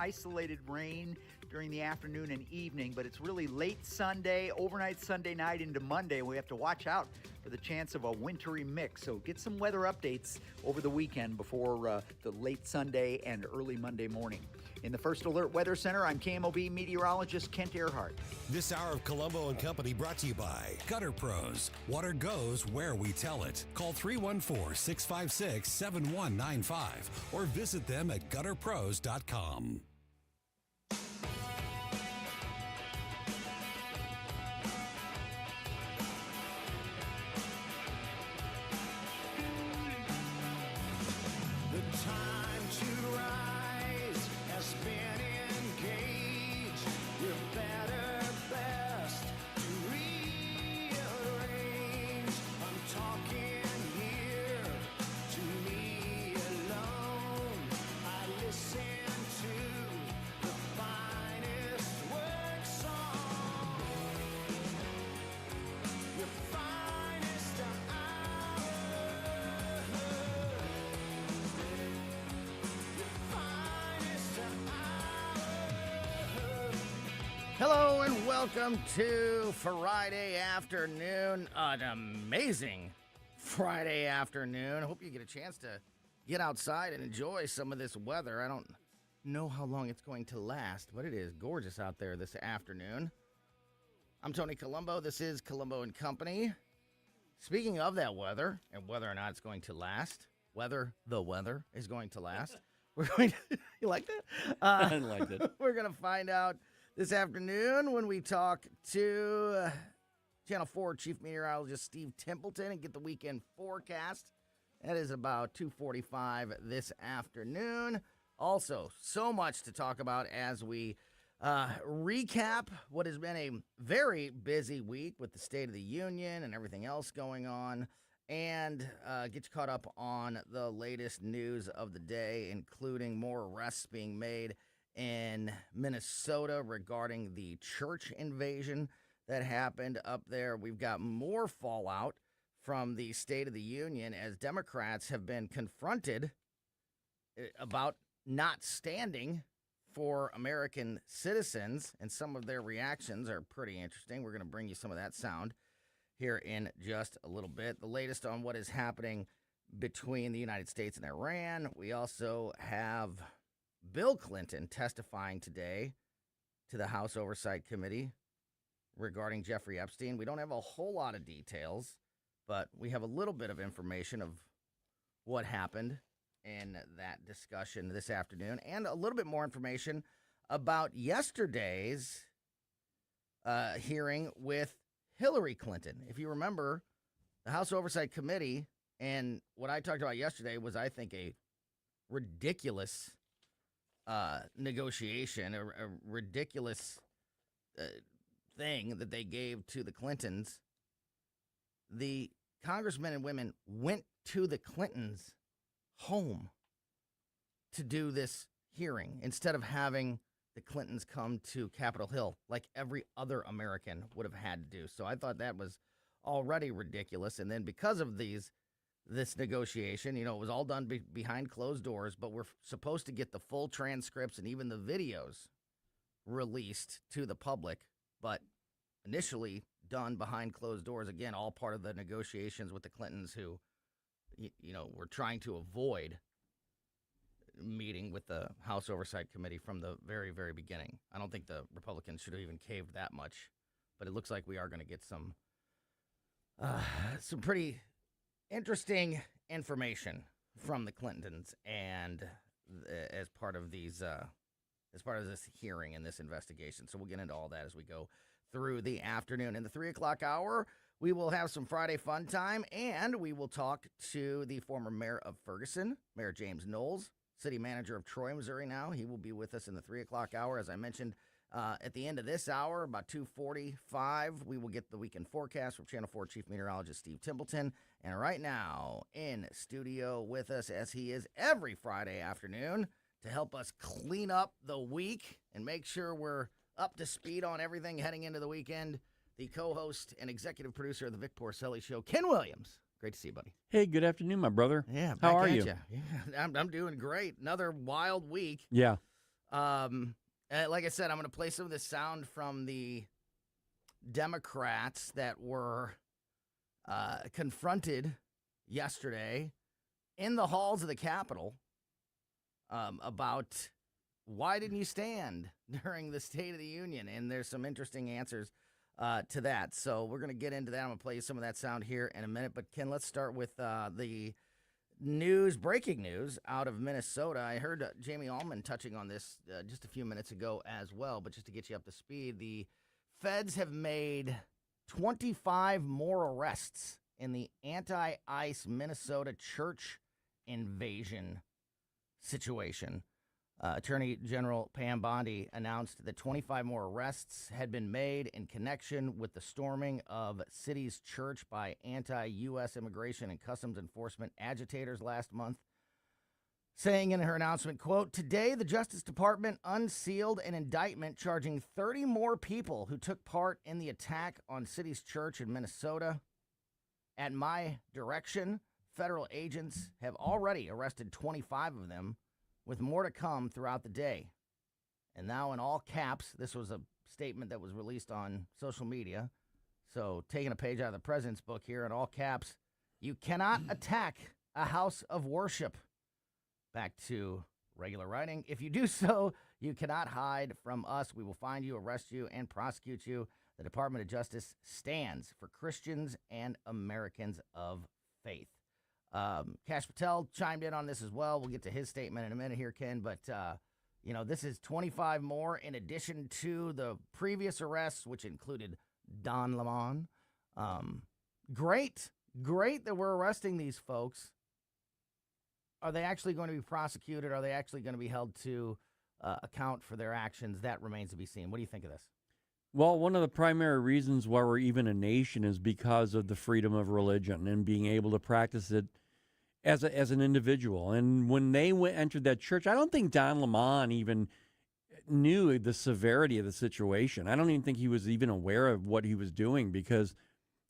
isolated rain during the afternoon and evening, but it's really late Sunday, overnight Sunday night into Monday. We have to watch out for the chance of a wintry mix. So get some weather updates over the weekend before the late Sunday and early Monday morning. In the First Alert Weather Center, I'm KMOV meteorologist Kent Earhart. This hour of Colombo Company brought to you by Gutter Pros. Water goes where we tell it. Call 314-656-7195 or visit them at gutterpros.com. Hello and welcome to Friday afternoon, an amazing Friday afternoon. I hope you get a chance to get outside and enjoy some of this weather. I don't know how long it's going to last, but it is gorgeous out there this afternoon. I'm Tony Colombo. This is Colombo and Company. Speaking of that weather and whether or not it's going to last, whether the weather is going to last, we're going to, you like that? I liked it. We're going to find out this afternoon when we talk to Channel 4 Chief Meteorologist Steve Templeton and get the weekend forecast. That is about 2:45 this afternoon. Also, so much to talk about as we recap what has been a very busy week with the State of the Union and everything else going on, and get you caught up on the latest news of the day, including more arrests being made in Minnesota regarding the church invasion that happened up there. We've got more fallout from the State of the Union as Democrats have been confronted about not standing for American citizens, and some of their reactions are pretty interesting. We're going to bring you some of that sound here in just a little bit. The latest on what is happening between the United States and Iran. We also have Bill Clinton testifying today to the House Oversight Committee regarding Jeffrey Epstein. We don't have a whole lot of details, but we have a little bit of information of what happened in that discussion this afternoon, and a little bit more information about yesterday's hearing with Hillary Clinton. If you remember, the House Oversight Committee, and what I talked about yesterday was, I think, a ridiculous negotiation, a ridiculous thing that they gave to the Clintons. The congressmen and women went to the Clintons' home to do this hearing instead of having the Clintons come to Capitol Hill like every other American would have had to do. So I thought that was already ridiculous. And then because of this negotiation, it was all done behind closed doors, but we're supposed to get the full transcripts and even the videos released to the public, but initially done behind closed doors. Again, all part of the negotiations with the Clintons, who, were trying to avoid meeting with the House Oversight Committee from the very, very beginning. I don't think the Republicans should have even caved that much, but it looks like we are going to get some pretty interesting information from the Clintons, and as part of this hearing and this investigation. So we'll get into all that as we go through the afternoon. In the 3 o'clock hour, we will have some Friday fun time, and we will talk to the former mayor of Ferguson, Mayor James Knowles, city manager of Troy, Missouri now. He will be with us in the 3 o'clock hour. As I mentioned, at the end of this hour, about 2:45, we will get the weekend forecast from Channel 4 Chief Meteorologist Steve Templeton. And right now, in studio with us, as he is every Friday afternoon, to help us clean up the week and make sure we're up to speed on everything heading into the weekend, the co-host and executive producer of the Vic Porcelli Show, Ken Williams. Great to see you, buddy. Hey, good afternoon, my brother. Yeah, how are you? Yeah, I'm doing great. Another wild week. Yeah. Like I said, I'm going to play some of the sound from the Democrats that were confronted yesterday in the halls of the Capitol about why didn't you stand during the State of the Union? And there's some interesting answers to that. So we're going to get into that. I'm going to play you some of that sound here in a minute. But, Ken, let's start with the breaking news out of Minnesota. I heard Jamie Allman touching on this just a few minutes ago as well. But just to get you up to speed, the feds have made 25 more arrests in the anti-ICE Minnesota church invasion situation. Attorney General Pam Bondi announced that 25 more arrests had been made in connection with the storming of city's church by anti-U.S. immigration and customs enforcement agitators last month, saying in her announcement, quote, "Today, the Justice Department unsealed an indictment charging 30 more people who took part in the attack on city's church in Minnesota. At my direction, federal agents have already arrested 25 of them, with more to come throughout the day." And now in all caps, this was a statement that was released on social media. So taking a page out of the president's book here, in all caps, "You cannot attack a house of worship." Back to regular writing. "If you do so, you cannot hide from us. We will find you, arrest you, and prosecute you. The Department of Justice stands for Christians and Americans of faith." Kash Patel chimed in on this as well. We'll get to his statement in a minute here, Ken. But, this is 25 more in addition to the previous arrests, which included Don Lemon. Great that we're arresting these folks. Are they actually going to be prosecuted? Are they actually going to be held to account for their actions? That remains to be seen. What do you think of this? Well, one of the primary reasons why we're even a nation is because of the freedom of religion and being able to practice it as an individual. And when they entered that church, I don't think Don Lemon even knew the severity of the situation. I don't even think he was even aware of what he was doing, because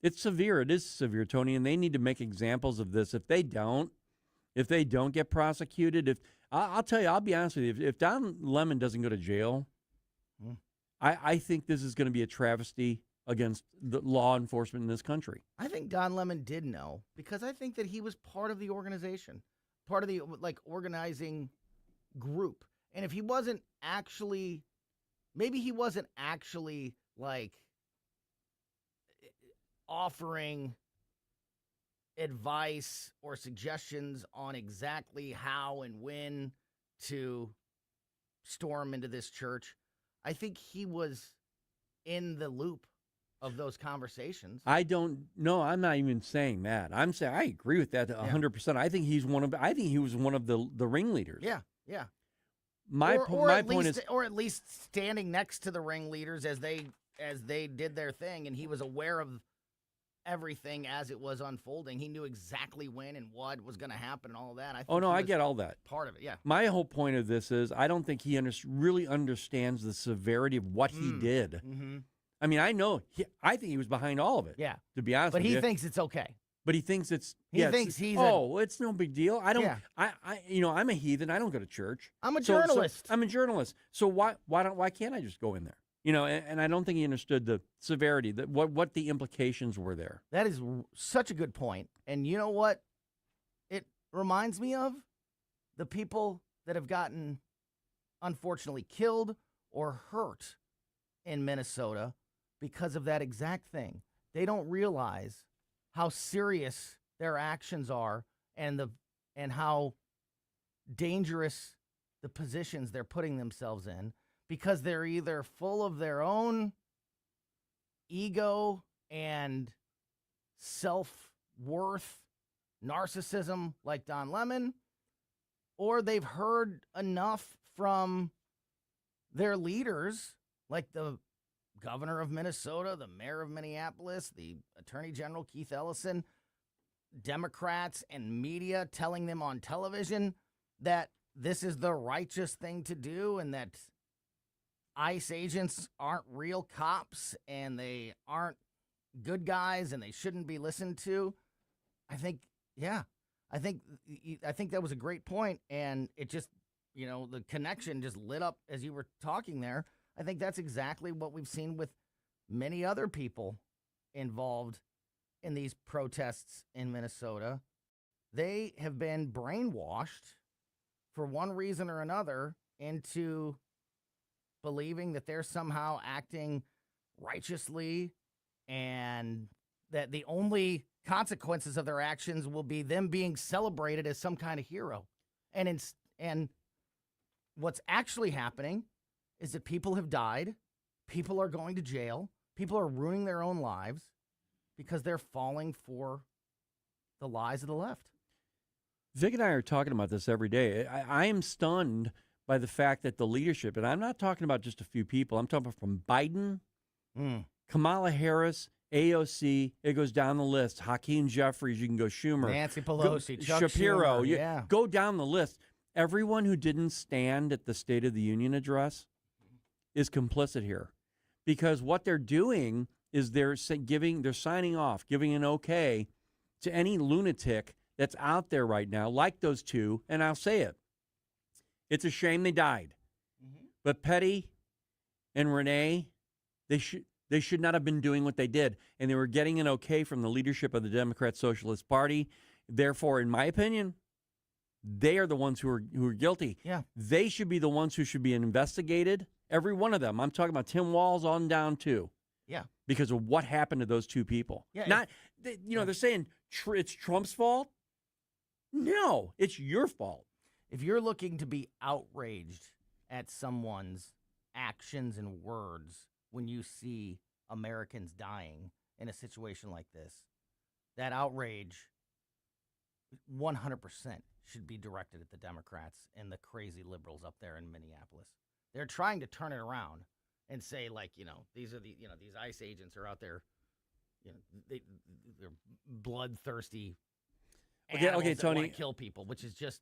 it's severe. It is severe, Tony, and they need to make examples of this. If they don't get prosecuted, I'll tell you, I'll be honest with you, if Don Lemon doesn't go to jail, I think this is going to be a travesty against the law enforcement in this country. I think Don Lemon did know, because I think that he was part of the organization, part of the organizing group. And if he wasn't actually, maybe he wasn't actually offering advice or suggestions on exactly how and when to storm into this church, I think he was in the loop of those conversations. I don't know. I'm not even saying that. I'm saying I agree with that 100%. I think he was one of the ringleaders. Yeah. My point is, or at least standing next to the ringleaders as they did their thing, and he was aware of everything as it was unfolding. He knew exactly when and what was going to happen and all of that. I get all that. Part of it, yeah. My whole point of this is I don't think he really understands the severity of what he did. Mm-hmm. I mean, I think he was behind all of it. Yeah. To be honest with you. But he thinks it's okay. But he thinks it's it's no big deal. I don't. Yeah. I'm a heathen. I don't go to church. I'm a journalist. I'm a journalist. So why can't I just go in there? And I don't think he understood the severity, what the implications were there. That is such a good point. And you know what it reminds me of? The people that have gotten, unfortunately, killed or hurt in Minnesota because of that exact thing. They don't realize how serious their actions are and how dangerous the positions they're putting themselves in, because they're either full of their own ego and self-worth, narcissism like Don Lemon, or they've heard enough from their leaders like the governor of Minnesota, the mayor of Minneapolis, the attorney general Keith Ellison, Democrats and media telling them on television that this is the righteous thing to do and that ICE agents aren't real cops and they aren't good guys and they shouldn't be listened to. I think that was a great point, and it just the connection just lit up as you were talking there. I think that's exactly what we've seen with many other people involved in these protests in Minnesota. They have been brainwashed for one reason or another into believing that they're somehow acting righteously and that the only consequences of their actions will be them being celebrated as some kind of hero. And what's actually happening is that people have died, people are going to jail, people are ruining their own lives because they're falling for the lies of the left. Vic and I are talking about this every day. I am stunned by the fact that the leadership, and I'm not talking about just a few people, I'm talking about from Biden, Kamala Harris, AOC, it goes down the list. Hakeem Jeffries, you can go Schumer. Nancy Pelosi, Chuck Shapiro. Schumer, Go down the list. Everyone who didn't stand at the State of the Union address is complicit here. Because what they're doing is they're signing off, giving an okay to any lunatic that's out there right now, like those two, and I'll say it. It's a shame they died. Mm-hmm. But Petty and Renee, they should not have been doing what they did, and they were getting an okay from the leadership of the Democrat Socialist Party. Therefore, in my opinion, they are the ones who are guilty. Yeah. They should be the ones who should be investigated, every one of them. I'm talking about Tim Walz on down too. Yeah. Because of what happened to those two people. Yeah. They're saying it's Trump's fault. No, it's your fault. If you're looking to be outraged at someone's actions and words when you see Americans dying in a situation like this, that outrage 100% should be directed at the Democrats and the crazy liberals up there in Minneapolis. They're trying to turn it around and say, these are these ICE agents are out there, they're bloodthirsty. Okay, Tony. Want to kill people, which is just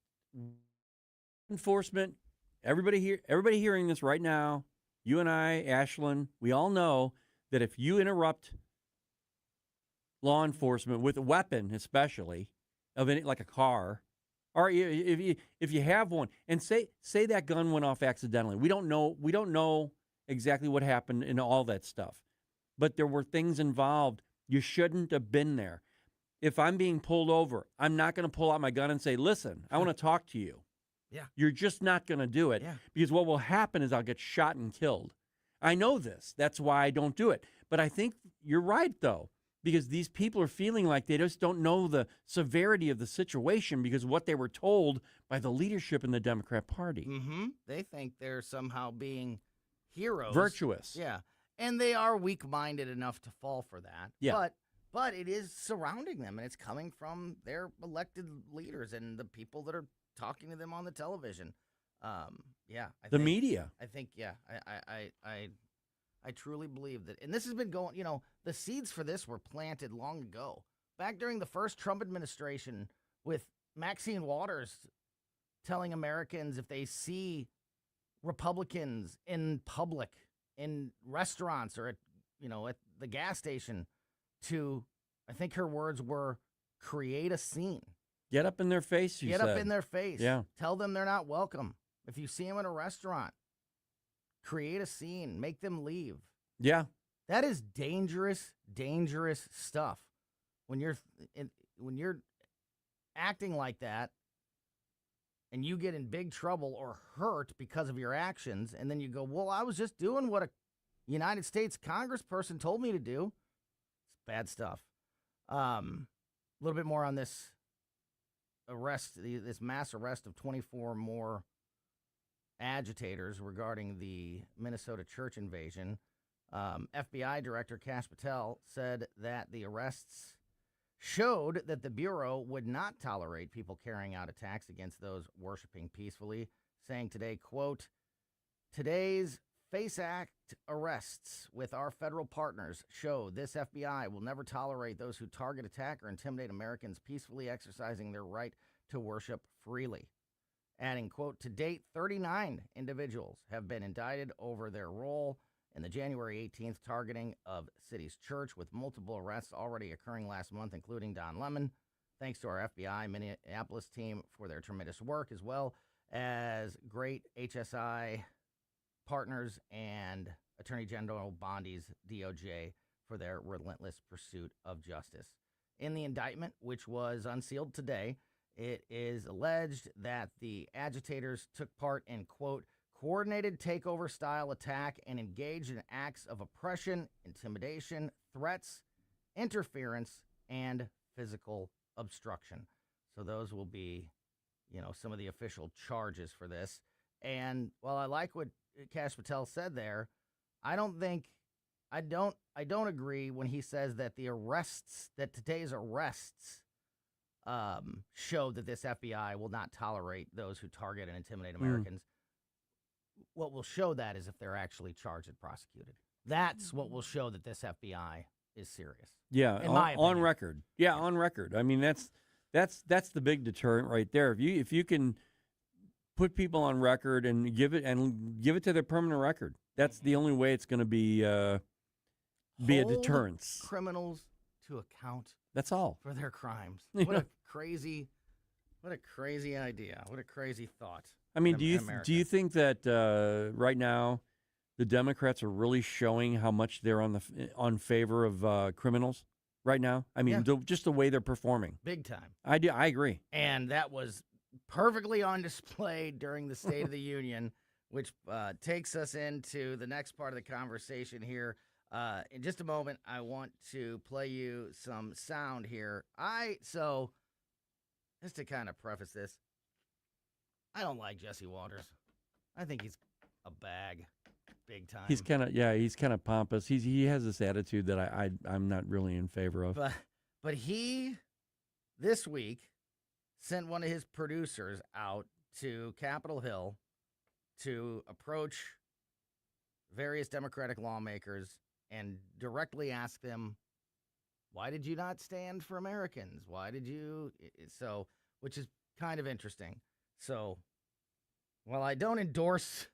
enforcement. Everybody hearing this right now, you and I, Ashlyn, we all know that if you interrupt law enforcement with a weapon, especially of any, like a car, or if you have one, and say that gun went off accidentally, we don't know exactly what happened and all that stuff, but there were things involved. You shouldn't have been there. If I'm being pulled over, I'm not going to pull out my gun and say, listen, I want to talk to you. Yeah. You're just not going to do it because what will happen is I'll get shot and killed. I know this. That's why I don't do it. But I think you're right, though, because these people are feeling like they just don't know the severity of the situation because of what they were told by the leadership in the Democrat Party. Mm-hmm. They think they're somehow being heroes. Virtuous. Yeah. And they are weak-minded enough to fall for that. Yeah. But it is surrounding them, and it's coming from their elected leaders and the people that are talking to them on the television. The media. I think, I truly believe that. And this has been going, the seeds for this were planted long ago. Back during the first Trump administration with Maxine Waters telling Americans if they see Republicans in public, in restaurants or at the gas station, to, I think her words were, create a scene. Get up in their face, Get up in their face. Yeah. Tell them they're not welcome. If you see them in a restaurant, create a scene. Make them leave. Yeah. That is dangerous, dangerous stuff. When you're acting like that and you get in big trouble or hurt because of your actions, and then you go, well, I was just doing what a United States congressperson told me to do. It's bad stuff. A little bit more on this arrest, this mass arrest of 24 more agitators regarding the Minnesota church invasion. FBI Director Kash Patel said that the arrests showed that the Bureau would not tolerate people carrying out attacks against those worshiping peacefully, saying today, quote, today's FACE Act arrests with our federal partners show this FBI will never tolerate those who target, attack, or intimidate Americans peacefully exercising their right to worship freely. Adding, quote, to date, 39 individuals have been indicted over their role in the January 18th targeting of city's church, with multiple arrests already occurring last month, including Don Lemon. Thanks to our FBI Minneapolis team for their tremendous work, as well as great HSI partners and Attorney General Bondi's DOJ for their relentless pursuit of justice. In the indictment, which was unsealed today, it is alleged that the agitators took part in, quote, coordinated takeover-style attack and engaged in acts of oppression, intimidation, threats, interference, and physical obstruction. So those will be, some of the official charges for this. And while I like what Kash Patel said there, I don't agree when he says that today's arrests show that this FBI will not tolerate those who target and intimidate Americans. What will show that is if they're actually charged and prosecuted. That's what will show that this FBI is serious. Yeah, in my opinion. On record. Yeah, on record. I mean, that's the big deterrent right there. If you can put people on record and give it to their permanent record, that's the only way it's going to be a deterrence. Criminals to account. That's all For their crimes. What a crazy idea. What a crazy thought. I mean, do you think that right now the Democrats are really showing how much they're on favor of criminals right now? I mean, just the way they're performing, big time. I agree, and that was perfectly on display during the State of the Union, which takes us into the next part of the conversation here. In just a moment, I want to play you some sound here. Just to kind of preface this, I don't like Jesse Waters. I think he's a bag, big time. He's kind of pompous. He has this attitude that I'm not really in favor of. But he this week sent one of his producers out to Capitol Hill to approach various Democratic lawmakers and directly ask them, why did you not stand for Americans? Why did you? Which is kind of interesting. So, while I don't endorse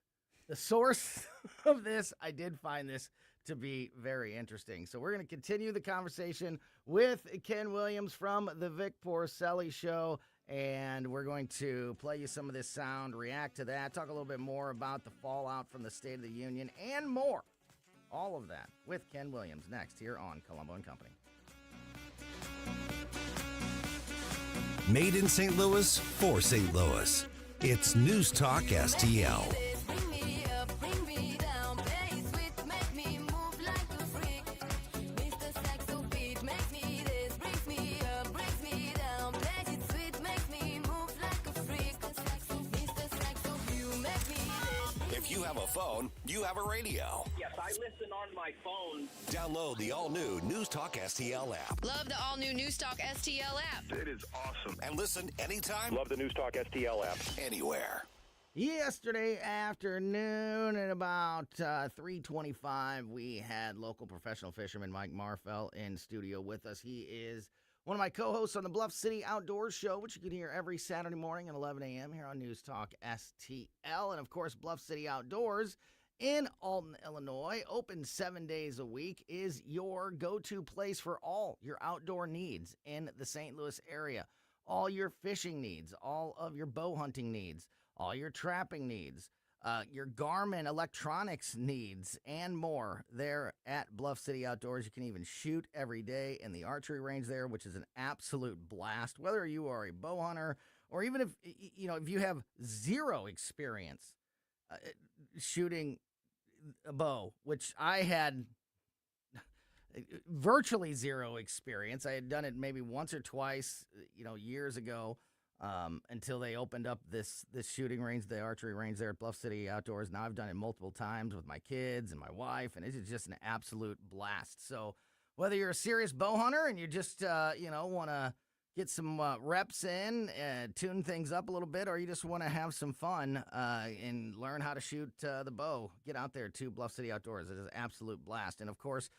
the source of this, I did find this to be very interesting. So we're going to continue the conversation with Ken Williams from the Vic Porcelli Show, and we're going to play you some of this sound, react to that, talk a little bit more about the fallout from the State of the Union, and more. All of that with Ken Williams next here on Colombo Company. Made in St. Louis for St. Louis. It's News Talk STL. If you have a phone, you have a radio. Yes, I listen on my phone. Download the all-new News Talk STL app. Love the all-new News Talk STL app. It is awesome. And listen anytime. Love the News Talk STL app. Anywhere. Yesterday afternoon at about 3:25, we had local professional fisherman Mike Marfell in studio with us. He is one of my co-hosts on the Bluff City Outdoors Show, which you can hear every Saturday morning at 11 a.m. here on News Talk STL. And, of course, Bluff City Outdoors in Alton, Illinois, open 7 days a week, is your go-to place for all your outdoor needs in the St. Louis area. All your fishing needs, all of your bow hunting needs, all your trapping needs, your Garmin electronics needs, and more there at Bluff City Outdoors. You can even shoot every day in the archery range there, which is an absolute blast. Whether you are a bow hunter or even if you have zero experience shooting a bow, which I had virtually zero experience. I had done it maybe once or twice, years ago. Until they opened up this shooting range, the archery range there at Bluff City Outdoors. Now I've done it multiple times with my kids and my wife, and it's just an absolute blast. So whether you're a serious bow hunter and you just, want to get some reps in, tune things up a little bit, or you just want to have some fun and learn how to shoot the bow, get out there to Bluff City Outdoors. It is an absolute blast. And, of course,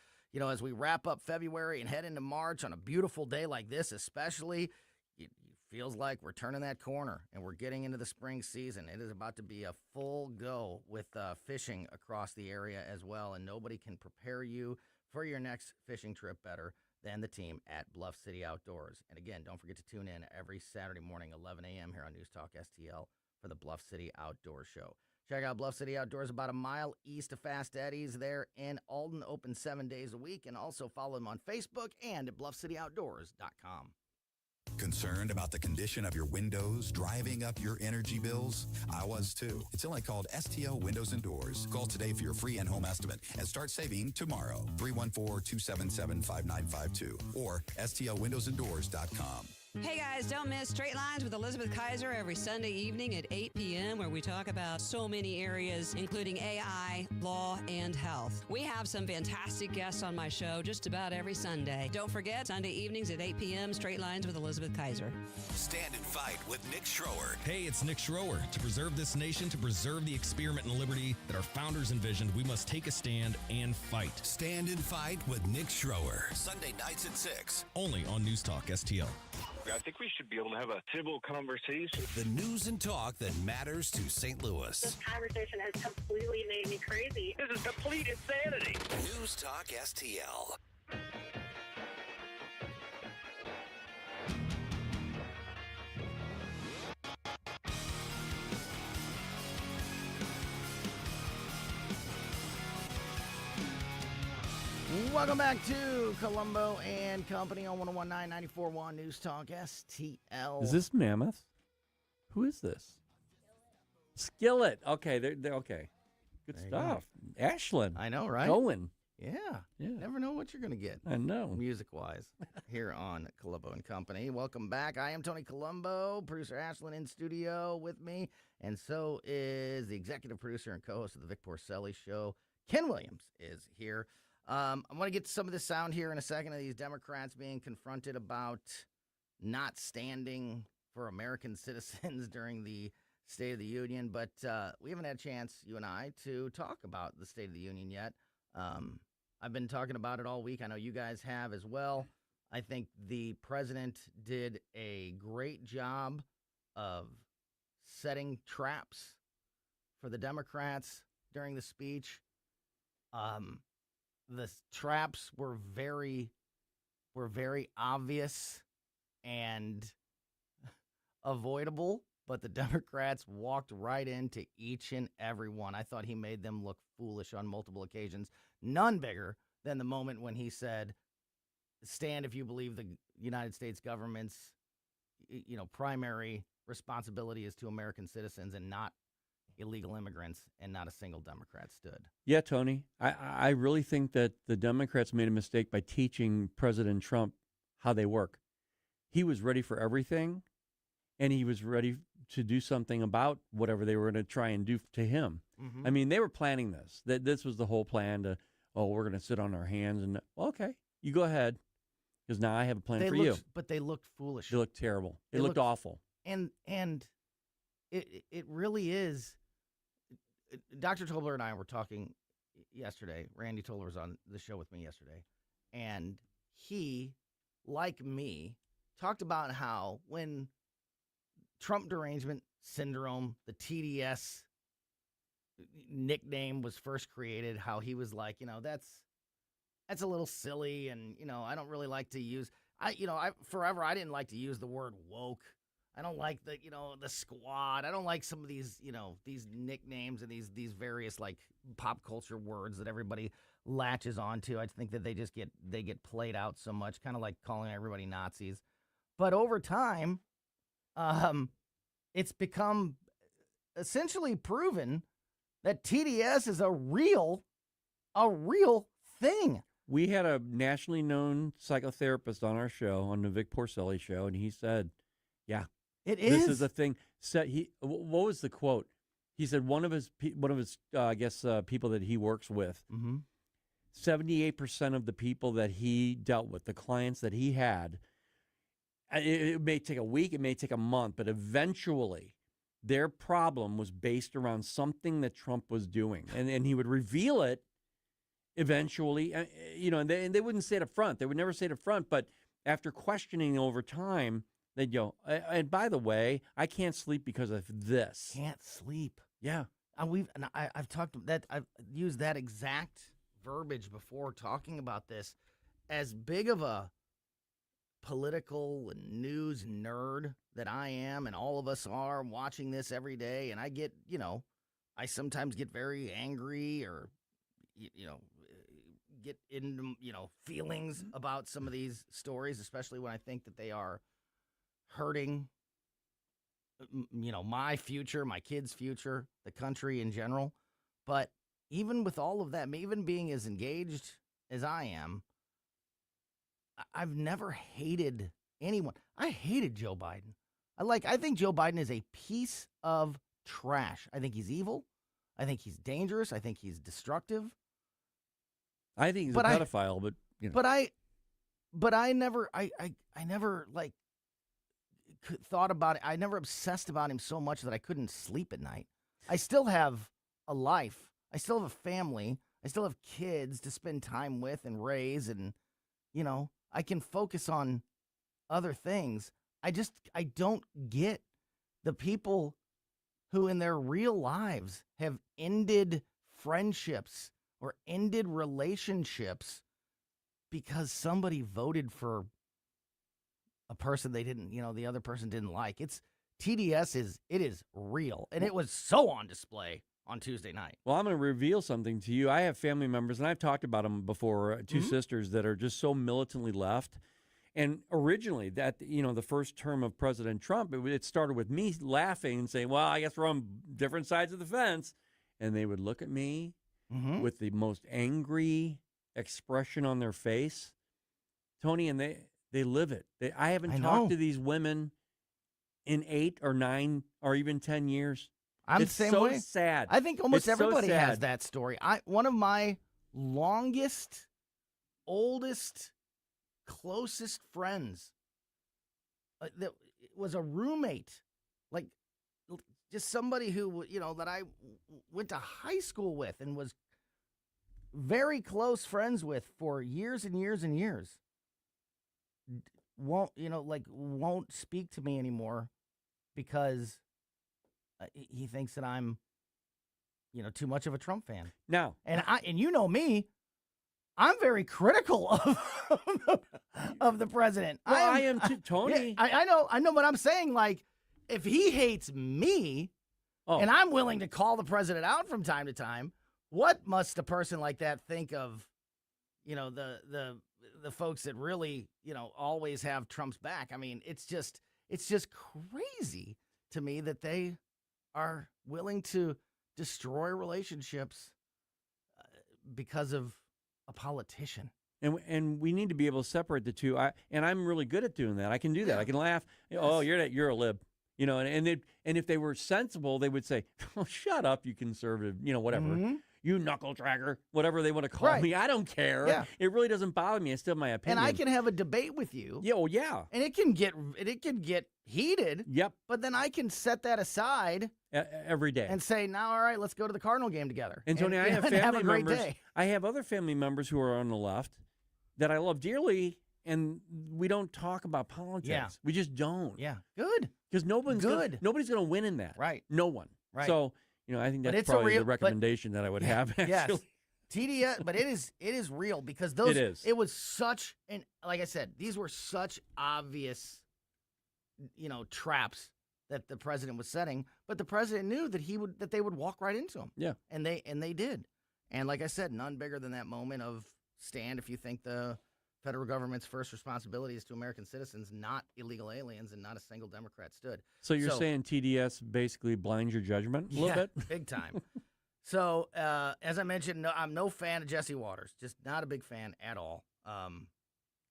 as we wrap up February and head into March on a beautiful day like this especially, it feels like we're turning that corner and we're getting into the spring season. It is about to be a full go with fishing across the area as well, and nobody can prepare you for your next fishing trip better than the team at Bluff City Outdoors. And again, don't forget to tune in every Saturday morning, 11 a.m. here on News Talk STL for the Bluff City Outdoor Show. Check out Bluff City Outdoors about a mile east of Fast Eddie's there in Alden, open 7 days a week, and also follow them on Facebook and at bluffcityoutdoors.com. Concerned about the condition of your windows driving up your energy bills? I was too. It's only called STL Windows and Doors. Call today for your free in-home estimate and start saving tomorrow. 314-277-5952 or stlwindowsanddoors.com. Hey guys, don't miss Straight Lines with Elizabeth Kaiser every Sunday evening at 8 p.m. where we talk about so many areas, including AI, law, and health. We have some fantastic guests on my show just about every Sunday. Don't forget, Sunday evenings at 8 p.m., Straight Lines with Elizabeth Kaiser. Stand and Fight with Nick Schroer. Hey, it's Nick Schroer. To preserve this nation, to preserve the experiment in liberty that our founders envisioned, we must take a stand and fight. Stand and Fight with Nick Schroer. Sunday nights at 6. Only on News Talk STL. I think we should be able to have a civil conversation. The news and talk that matters to St. Louis. This conversation has completely made me crazy. This is complete insanity. News Talk STL. Welcome back to Colombo and Company on 101.9 94.1 News Talk STL. Is this Mammoth? Who is this? Skillet. Okay, they're okay. Good There you stuff. Ashlyn. I know, right? Going. Yeah. Yeah. Never know what you're going to get. I know. Music-wise, here on Colombo and Company. Welcome back. I am Tony Colombo, producer Ashlyn in studio with me, and so is the executive producer and co-host of the Vic Porcelli Show. Ken Williams is here. I'm going to get to some of the sound here in a second of these Democrats being confronted about not standing for American citizens during the State of the Union, but we haven't had a chance, you and I, to talk about the State of the Union yet. I've been talking about it all week. I know you guys have as well. I think the president did a great job of setting traps for the Democrats during the speech. The traps were very obvious and avoidable, but the Democrats walked right into each and every one. I thought he made them look foolish on multiple occasions. None bigger than the moment when he said, stand if you believe the United States government's primary responsibility is to American citizens and not illegal immigrants, and not a single Democrat stood. Yeah, Tony. I really think that the Democrats made a mistake by teaching President Trump how they work. He was ready for everything, and he was ready to do something about whatever they were going to try and do to him. Mm-hmm. I mean, they were planning this. This was the whole plan to, we're going to sit on our hands. And, okay, you go ahead, because now I have a plan for you. But they looked foolish. They looked terrible. It looked awful. And it really is. Dr. Tobler and I were talking yesterday. Randy Tobler was on the show with me yesterday. And he, like me, talked about how when Trump derangement syndrome, the TDS nickname was first created, how he was like, that's a little silly. And, I don't really like to use, forever I didn't like to use the word woke. I don't like the squad. I don't like some of these, these nicknames and these various like pop culture words that everybody latches onto. I think that they get played out so much, kind of like calling everybody Nazis. But over time, it's become essentially proven that TDS is a real thing. We had a nationally known psychotherapist on our show, on the Vic Porcelli Show, and he said, yeah. This is a thing. What was the quote? He said one of his people that he works with, 78% of the people that he dealt with, the clients that he had, it may take a week, it may take a month, but eventually their problem was based around something that Trump was doing. And he would reveal it eventually, and they wouldn't say it up front. They would never say it up front, but after questioning over time, they'd go, and by the way, I can't sleep because of this. Can't sleep. Yeah. I've talked that. I've used that exact verbiage before talking about this. As big of a political and news nerd that I am, and all of us are watching this every day, and I get, I sometimes get very angry or, get into, feelings about some of these stories, especially when I think that they are hurting, my future, my kids' future, the country in general. But even with all of that, even being as engaged as I am, I've never hated anyone. I hated Joe Biden. I think Joe Biden is a piece of trash. I think he's evil. I think he's dangerous. I think he's destructive. I think he's a pedophile, but I never thought about it. I never obsessed about him so much that I couldn't sleep at night. I still have a life. I still have a family. I still have kids to spend time with and raise, and I can focus on other things. I don't get the people who in their real lives have ended friendships or ended relationships because somebody voted for a person they didn't, the other person didn't like. TDS is real, and it was so on display on Tuesday night. Well, I'm going to reveal something to you. I have family members, and I've talked about them before, two sisters that are just so militantly left. And originally, the first term of President Trump, it started with me laughing and saying, well, I guess we're on different sides of the fence. And they would look at me with the most angry expression on their face, Tony, and they live it. I haven't talked to these women in 8 or 9 or even 10 years. I'm the same way. Sad. I think almost everybody has that story. One of my longest, oldest, closest friends that was a roommate, just somebody who, that I went to high school with and was very close friends with for years and years and years, won't speak to me anymore because he thinks that I'm, too much of a Trump fan. Now, and me, I'm very critical of the president. Well, I am too, Tony. Yeah, I know, but I'm saying, if he hates me, and I'm willing to call the president out from time to time, what must a person like that think of, the folks that really, always have Trump's back? I mean, it's just crazy to me that they are willing to destroy relationships because of a politician. And we need to be able to separate the two. I'm really good at doing that. I can do that. I can laugh. Yes. Oh, you're a lib. And if they were sensible, they would say, "Oh, shut up, you conservative." Whatever. Mm-hmm. You knuckle dragger, whatever they want to call me. I don't care. Yeah. It really doesn't bother me. I still have my opinion. And I can have a debate with you. Yeah, well, yeah. And it can get heated. Yep. But then I can set that aside every day and say, now, all right, let's go to the Cardinal game together. And Tony, I have family have a great members. Day. I have other family members who are on the left that I love dearly, and we don't talk about politics. Yeah. We just don't. Yeah. Good. Because nobody's going to win in that. Right. No one. Right. So, I think that's probably the recommendation that I would have, actually. Yes. TDS, but it is real because it was such like I said, these were such obvious, traps that the president was setting, but the president knew that they would walk right into them. Yeah. And they did. And like I said, none bigger than that moment of stand if you think the federal government's first responsibility is to American citizens, not illegal aliens, and not a single Democrat stood. So you're saying TDS basically blinds your judgment a little bit? Big time. So, as I mentioned, I'm no fan of Jesse Waters. Just not a big fan at all.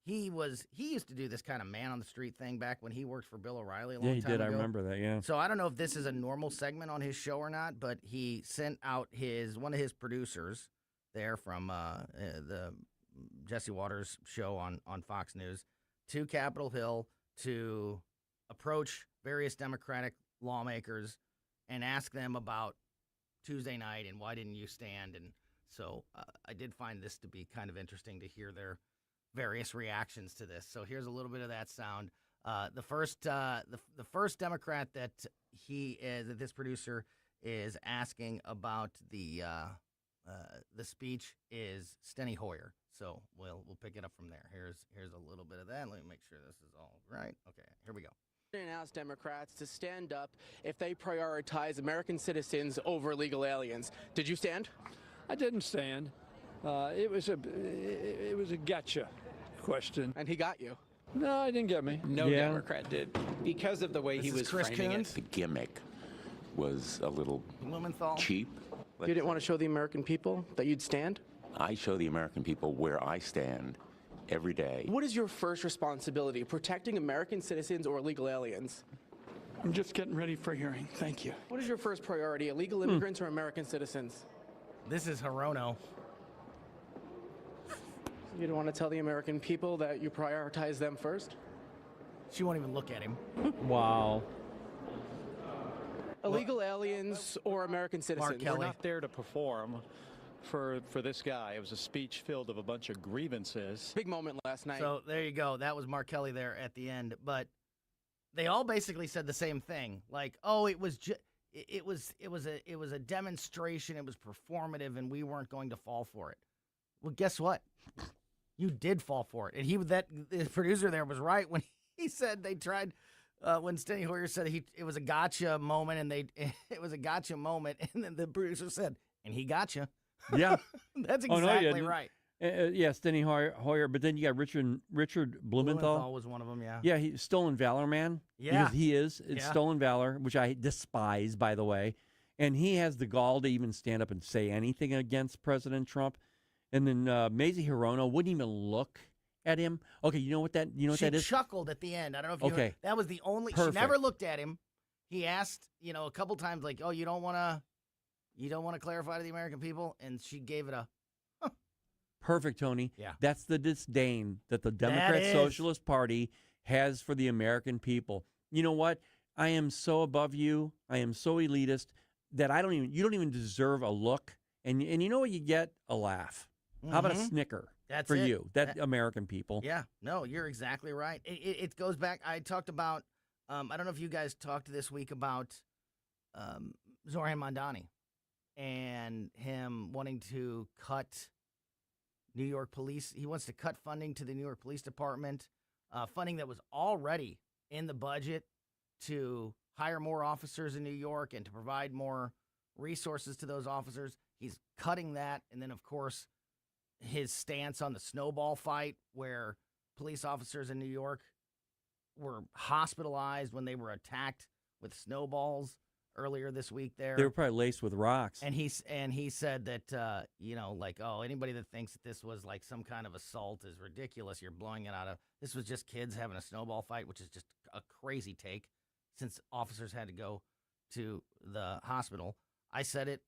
He used to do this kind of man on the street thing back when he worked for Bill O'Reilly a long time ago. Yeah, he did. I remember that, yeah. So I don't know if this is a normal segment on his show or not, but he sent out one of his producers there from the Jesse Waters show on Fox News to Capitol Hill to approach various Democratic lawmakers and ask them about Tuesday night and why didn't you stand. And so I did find this to be kind of interesting to hear their various reactions to this. So here's a little bit of that sound. The first Democrat that this producer is asking about the the speech is Steny Hoyer. So we'll pick it up from there. Here's a little bit of that. Let me make sure this is all right. Okay, here we go. Asked Democrats to stand up if they prioritize American citizens over illegal aliens. Did you stand? I didn't stand. It was a gotcha question. And he got you. No, he didn't get me. No Democrat did, because of the way he was framing it. The gimmick was a little Blumenthal. cheap. You didn't want to show the American people that you'd stand? I show the American people where I stand every day. What is your first responsibility, protecting American citizens or illegal aliens? I'm just getting ready for hearing. Thank you. What is your first priority, illegal immigrants or American citizens? This is Hirono. You don't want to tell the American people that you prioritize them first? She won't even look at him. Wow. Illegal aliens or American citizens? Kelly. We're not there to perform for this guy. It was a speech filled of a bunch of grievances. Big moment last night. So there you go. That was Mark Kelly there at the end. But they all basically said the same thing. Like, oh, it was a demonstration. It was performative, and we weren't going to fall for it. Well, guess what? You did fall for it. And the producer there was right when he said they tried. When Steny Hoyer said it was a gotcha moment, and it was a gotcha moment, and then the producer said, and he gotcha. Yeah. That's exactly right. Yeah, Steny Hoyer, but then you got Richard Blumenthal. Blumenthal was one of them, yeah. Yeah, he's Stolen Valor Man. Yeah. Because he is. It's Stolen Valor, which I despise, by the way. And he has the gall to even stand up and say anything against President Trump. And then Mazie Hirono wouldn't even look at him. Okay, you know what that is? She chuckled at the end. I don't know if you heard. That was the only. Perfect. She never looked at him. He asked, a couple times, like, "Oh, you don't want to clarify to the American people?" And she gave it a. Huh. Perfect, Tony. Yeah. That's the disdain that the Democrat Socialist Party has for the American people. You know what? I am so above you. I am so elitist that you don't even deserve a look. And you know what you get? A laugh. Mm-hmm. How about a snicker? That's for it. you, American people. Yeah, no, you're exactly right. It goes back. I talked about, I don't know if you guys talked this week about Zoran Mondani and him wanting to cut New York police. He wants to cut funding to the New York Police Department, funding that was already in the budget to hire more officers in New York and to provide more resources to those officers. He's cutting that, and then, of course, his stance on the snowball fight where police officers in New York were hospitalized when they were attacked with snowballs earlier this week there. They were probably laced with rocks. And he said that, anybody that thinks that this was like some kind of assault is ridiculous. You're blowing it out of, this was just kids having a snowball fight, which is just a crazy take since officers had to go to the hospital. I said it.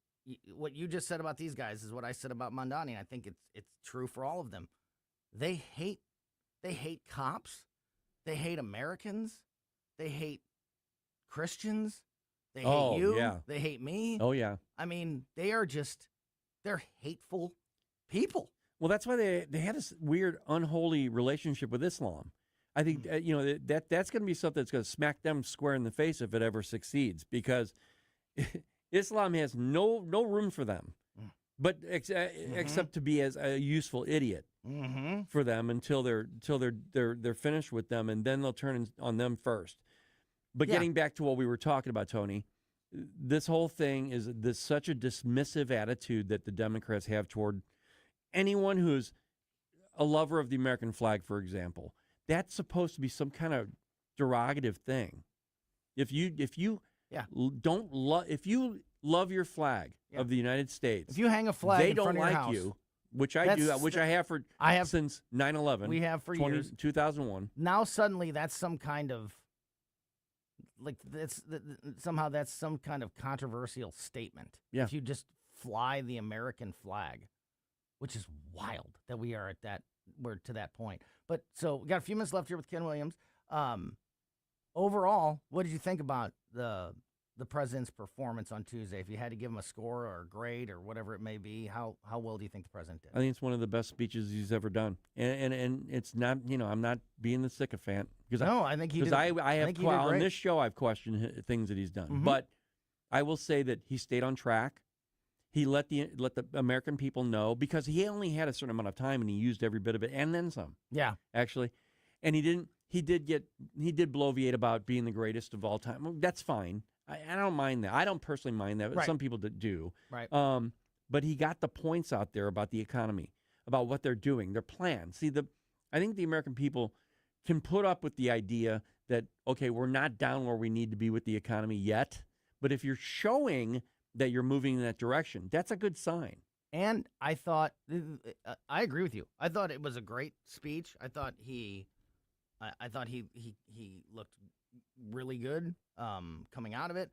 What you just said about these guys is what I said about Mondani, and I think it's true for all of them. They hate cops. They hate Americans. They hate Christians. They hate you. Yeah. They hate me. Oh, yeah. I mean, they're hateful people. Well, that's why they had this weird, unholy relationship with Islam. I think, that's going to be something that's going to smack them square in the face if it ever succeeds, because Islam has no room for them, but except to be as a useful idiot for them until they're finished with them, and then they'll turn on them first. But getting back to what we were talking about, Tony, this whole thing is such a dismissive attitude that the Democrats have toward anyone who's a lover of the American flag, for example. That's supposed to be some kind of derogative thing. If you love your flag of the United States, if you hang a flag they in don't front of your like house, you, which I do, which I have since 9/11. We have for years. 2001. Now suddenly that's some kind of somehow that's some kind of controversial statement. Yeah. If you just fly the American flag, which is wild that we're to that point. But so we got a few minutes left here with Ken Williams. Overall, what did you think about the president's performance on Tuesday? If you had to give him a score or a grade or whatever it may be, how well do you think the president did? I think it's one of the best speeches he's ever done, and it's not, I'm not being the sycophant because I think he did. I have he did on great. this show I've questioned things that he's done, but I will say that he stayed on track. He let the American people know, because he only had a certain amount of time and he used every bit of it and then some. Yeah. Actually. And he did bloviate about being the greatest of all time. Well, that's fine. I don't mind that. I don't personally mind that, but some people do. Right. But he got the points out there about the economy, about what they're doing, their plans. See, I think the American people can put up with the idea that, okay, we're not down where we need to be with the economy yet, but if you're showing that you're moving in that direction, that's a good sign. And I thought, I agree with you. I thought it was a great speech. I thought he looked really good coming out of it.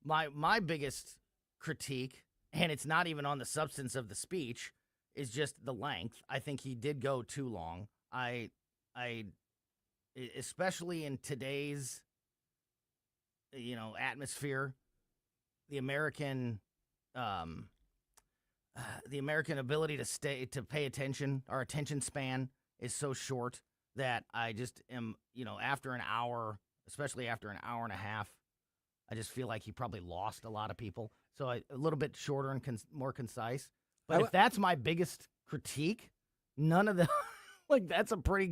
My biggest critique, and it's not even on the substance of the speech, is just the length. I think he did go too long. I especially in today's atmosphere, the American ability to pay attention, our attention span is so short that I just am, after an hour, especially after an hour and a half, I just feel like he probably lost a lot of people. So a little bit shorter and more concise. But if that's my biggest critique, none of the that's a pretty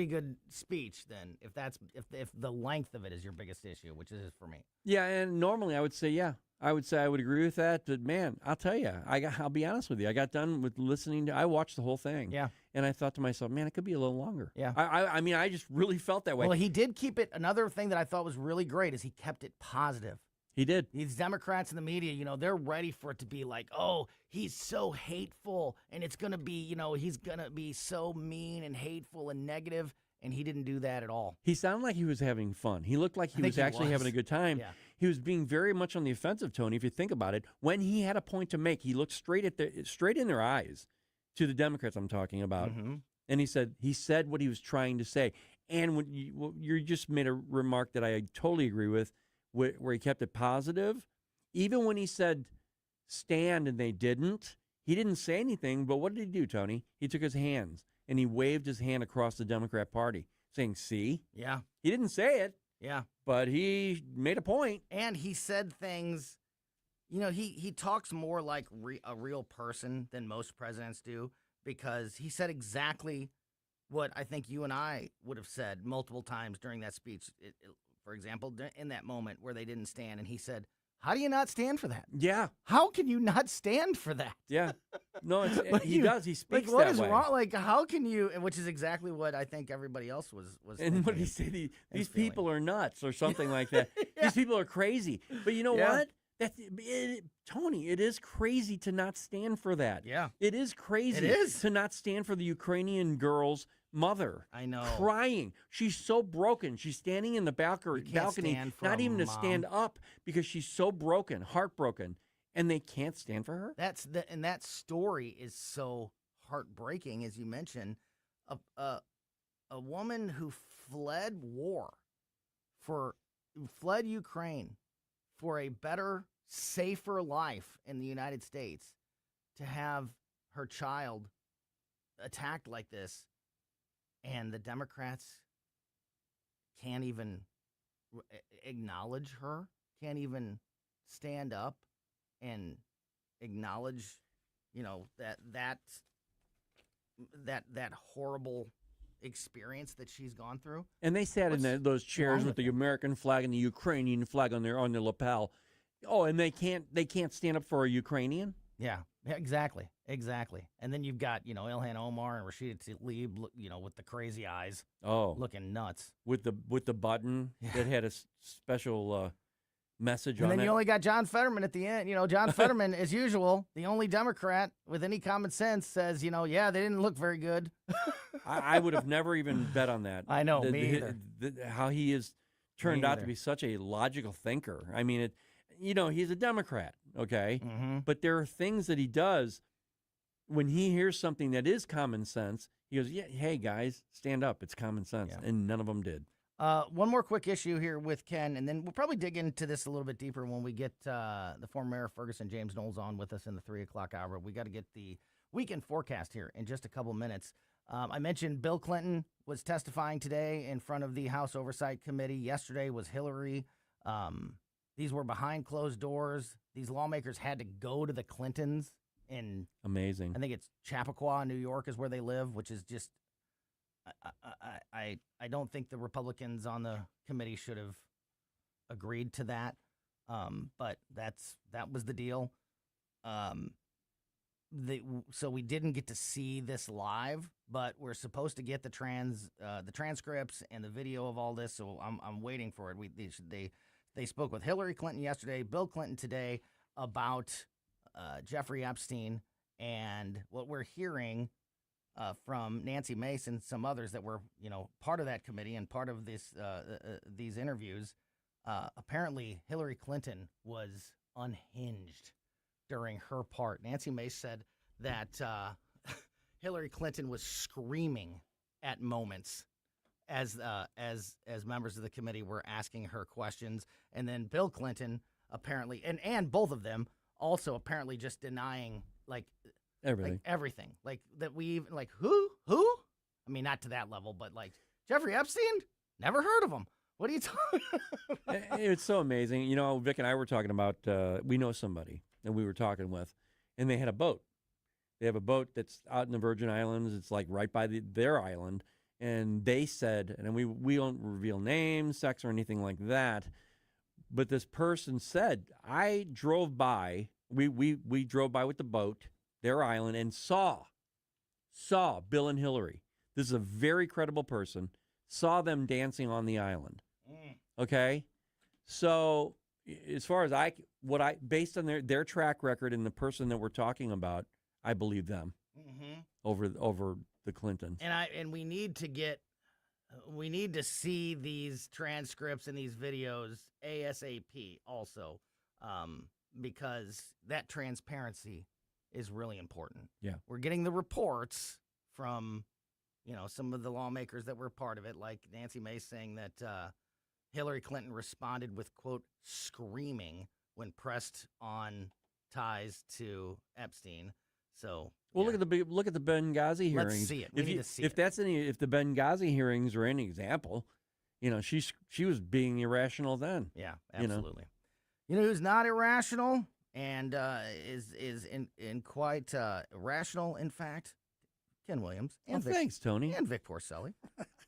good speech. Then if the length of it is your biggest issue, which it is for me. Yeah, and normally I would say I would agree with that. But man, I'll tell you, I'll be honest with you. I got done with listening to. I watched the whole thing. Yeah, and I thought to myself, man, it could be a little longer. Yeah, I mean, I just really felt that way. Well, he did keep it. Another thing that I thought was really great is he kept it positive. He did. These Democrats in the media, they're ready for it to be like, oh, he's so hateful, and it's going to be, he's going to be so mean and hateful and negative, and he didn't do that at all. He sounded like he was having fun. He looked like he was actually having a good time. Yeah. He was being very much on the offensive, Tony, if you think about it. When he had a point to make, he looked straight in their eyes to the Democrats I'm talking about, and he said what he was trying to say. And when you just made a remark that I totally agree with, where he kept it positive. Even when he said stand and they didn't, he didn't say anything. But what did he do, Tony? He took his hands and he waved his hand across the Democrat Party, saying, see? Yeah. He didn't say it. Yeah. But he made a point. And he said things, he talks more like a real person than most presidents do, because he said exactly what I think you and I would have said multiple times during that speech. For example, in that moment where they didn't stand, and he said, how do you not stand for that? Yeah. How can you not stand for that? Yeah. No, he does. He speaks what that is way. wrong? Like, how can you, which is exactly what I think everybody else was And what did he say? These people are nuts or something like that. Yeah. These people are crazy. But you know what? Tony, it is crazy to not stand for that. Yeah. It is crazy to not stand for the Ukrainian girl's mother. I know. Crying. She's so broken. She's standing in the balcony, not even to stand up, because she's so broken, heartbroken, and they can't stand for her. And that story is so heartbreaking, as you mentioned. A woman who fled fled Ukraine for a better, safer life in the United States, to have her child attacked like this, and the Democrats can't even acknowledge her, can't even stand up and acknowledge, that horrible experience that she's gone through. And they sat in those chairs with the American flag and the Ukrainian flag on their lapel. Oh, and they can't stand up for a Ukrainian? Yeah, exactly. And then you've got, Ilhan Omar and Rashida Tlaib, with the crazy eyes. Oh, looking nuts. With the button that had a special message on it. And then you it. only got John Fetterman at the end. John Fetterman, as usual, the only Democrat with any common sense, says, they didn't look very good. I would have never even bet on that. I know, me either. How he is turned out to be such a logical thinker. I mean, he's a Democrat, okay? Mm-hmm. But there are things that he does when he hears something that is common sense. He goes, yeah, hey, guys, stand up. It's common sense. Yeah. And none of them did. One more quick issue here with Ken, and then we'll probably dig into this a little bit deeper when we get the former mayor of Ferguson, James Knowles, on with us in the 3 o'clock hour. We got to get the weekend forecast here in just a couple minutes. I mentioned Bill Clinton was testifying today in front of the House Oversight Committee. Yesterday was Hillary. The These were behind closed doors. These lawmakers had to go to the Clintons in Amazing. I think it's Chappaqua, New York is where they live, which is just I don't think the Republicans on the committee should have agreed to that. But that was the deal. So we didn't get to see this live, but we're supposed to get the transcripts and the video of all this. So I'm waiting for it. They spoke with Hillary Clinton yesterday, Bill Clinton today about Jeffrey Epstein, and what we're hearing from Nancy Mace and some others that were part of that committee and part of these interviews. Apparently, Hillary Clinton was unhinged during her part. Nancy Mace said that Hillary Clinton was screaming at moments as members of the committee were asking her questions, and then Bill Clinton apparently, and both of them also apparently just denying everything, like that we even who? I mean, not to that level, but like Jeffrey Epstein, never heard of him. What are you talking about? It's so amazing. Vic and I were talking about, we know somebody that we were talking with, and they had a boat. They have a boat that's out in the Virgin Islands. It's like right by their island. And they said, and we don't reveal names, sex, or anything like that, but this person said, I drove by, we drove by with the boat, their island, and saw Bill and Hillary. This is a very credible person. Saw them dancing on the island. Okay? So as far as based on their track record and the person that we're talking about, I believe them over the Clintons. And we need to see these transcripts and these videos ASAP also, because that transparency is really important. Yeah. We're getting the reports from some of the lawmakers that were part of it, like Nancy Mace saying that Hillary Clinton responded with, quote, screaming when pressed on ties to Epstein. So, well, look at the Benghazi hearings. Let's see it. We need to see it. If the Benghazi hearings are any example, she was being irrational then. Yeah, absolutely. You know who's not irrational and is in quite rational, in fact? Ken Williams. And thanks, Tony. And Vic Porcelli.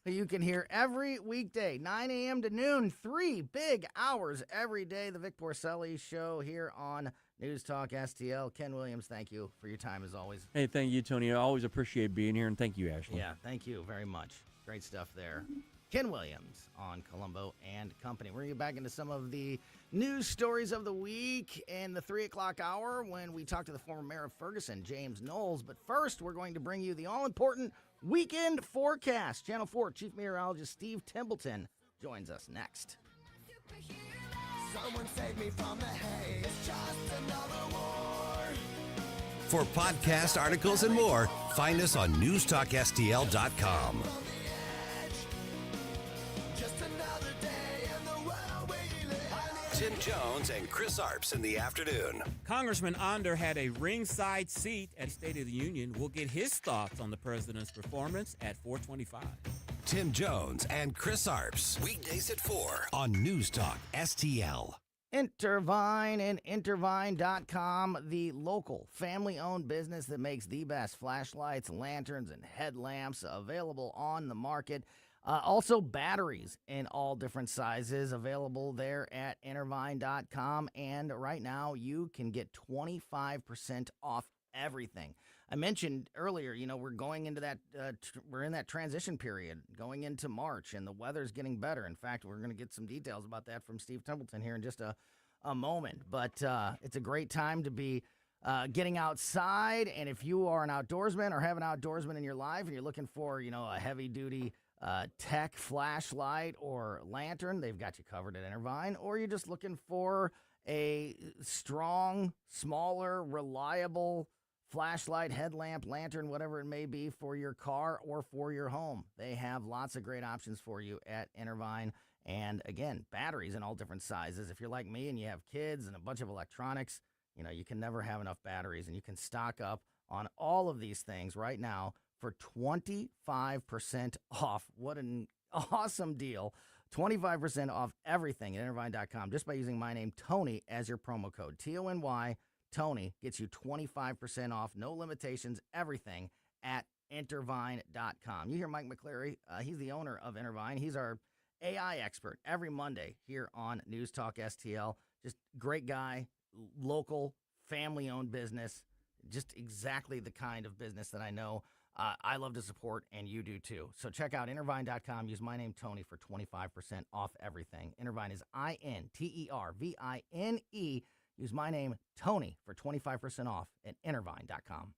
You can hear every weekday, 9 a.m. to noon, 3 big hours every day. The Vic Porcelli Show here on News Talk STL. Ken Williams, thank you for your time as always. Hey, thank you, Tony. I always appreciate being here, and thank you, Ashley. Yeah, thank you very much. Great stuff there. Ken Williams on Colombo and Company. We're going to get back into some of the news stories of the week in the 3 o'clock hour when we talk to the former mayor of Ferguson, James Knowles. But first, we're going to bring you the all-important weekend forecast. Channel 4 Chief Meteorologist Steve Templeton joins us next. Someone save me from the haze. It's just another war. For podcast articles and more, find us on newstalkstl.com. Tim Jones and Chris Arps in the afternoon. Congressman Onder had a ringside seat at State of the Union. We'll get his thoughts on the president's performance at 4:25. Tim Jones and Chris Arps. Weekdays at 4 on News Talk STL. Intervine and Intervine.com, the local family-owned business that makes the best flashlights, lanterns, and headlamps available on the market. Also, batteries in all different sizes available there at Intervine.com. And right now, you can get 25% off everything. I mentioned earlier, we're going into that, we're in that transition period going into March, and the weather's getting better. In fact, we're going to get some details about that from Steve Templeton here in just a moment. But it's a great time to be getting outside. And if you are an outdoorsman or have an outdoorsman in your life and you're looking for, a heavy-duty tech flashlight or lantern, they've got you covered at Intervine. Or you're just looking for a strong, smaller, reliable flashlight, headlamp, lantern, whatever it may be for your car or for your home. They have lots of great options for you at Intervine. And again, batteries in all different sizes. If you're like me and you have kids and a bunch of electronics, you can never have enough batteries, and you can stock up on all of these things right now for 25% off. What an awesome deal. 25% off everything at Intervine.com just by using my name, Tony, as your promo code. Tony, Tony, gets you 25% off, no limitations, everything at Intervine.com. You hear Mike McCleary. He's the owner of Intervine. He's our AI expert every Monday here on News Talk STL. Just great guy, local, family-owned business, just exactly the kind of business that I know I love to support, and you do too. So check out Intervine.com. Use my name, Tony, for 25% off everything. Intervine is INTERVINE. Use my name, Tony, for 25% off at Intervine.com.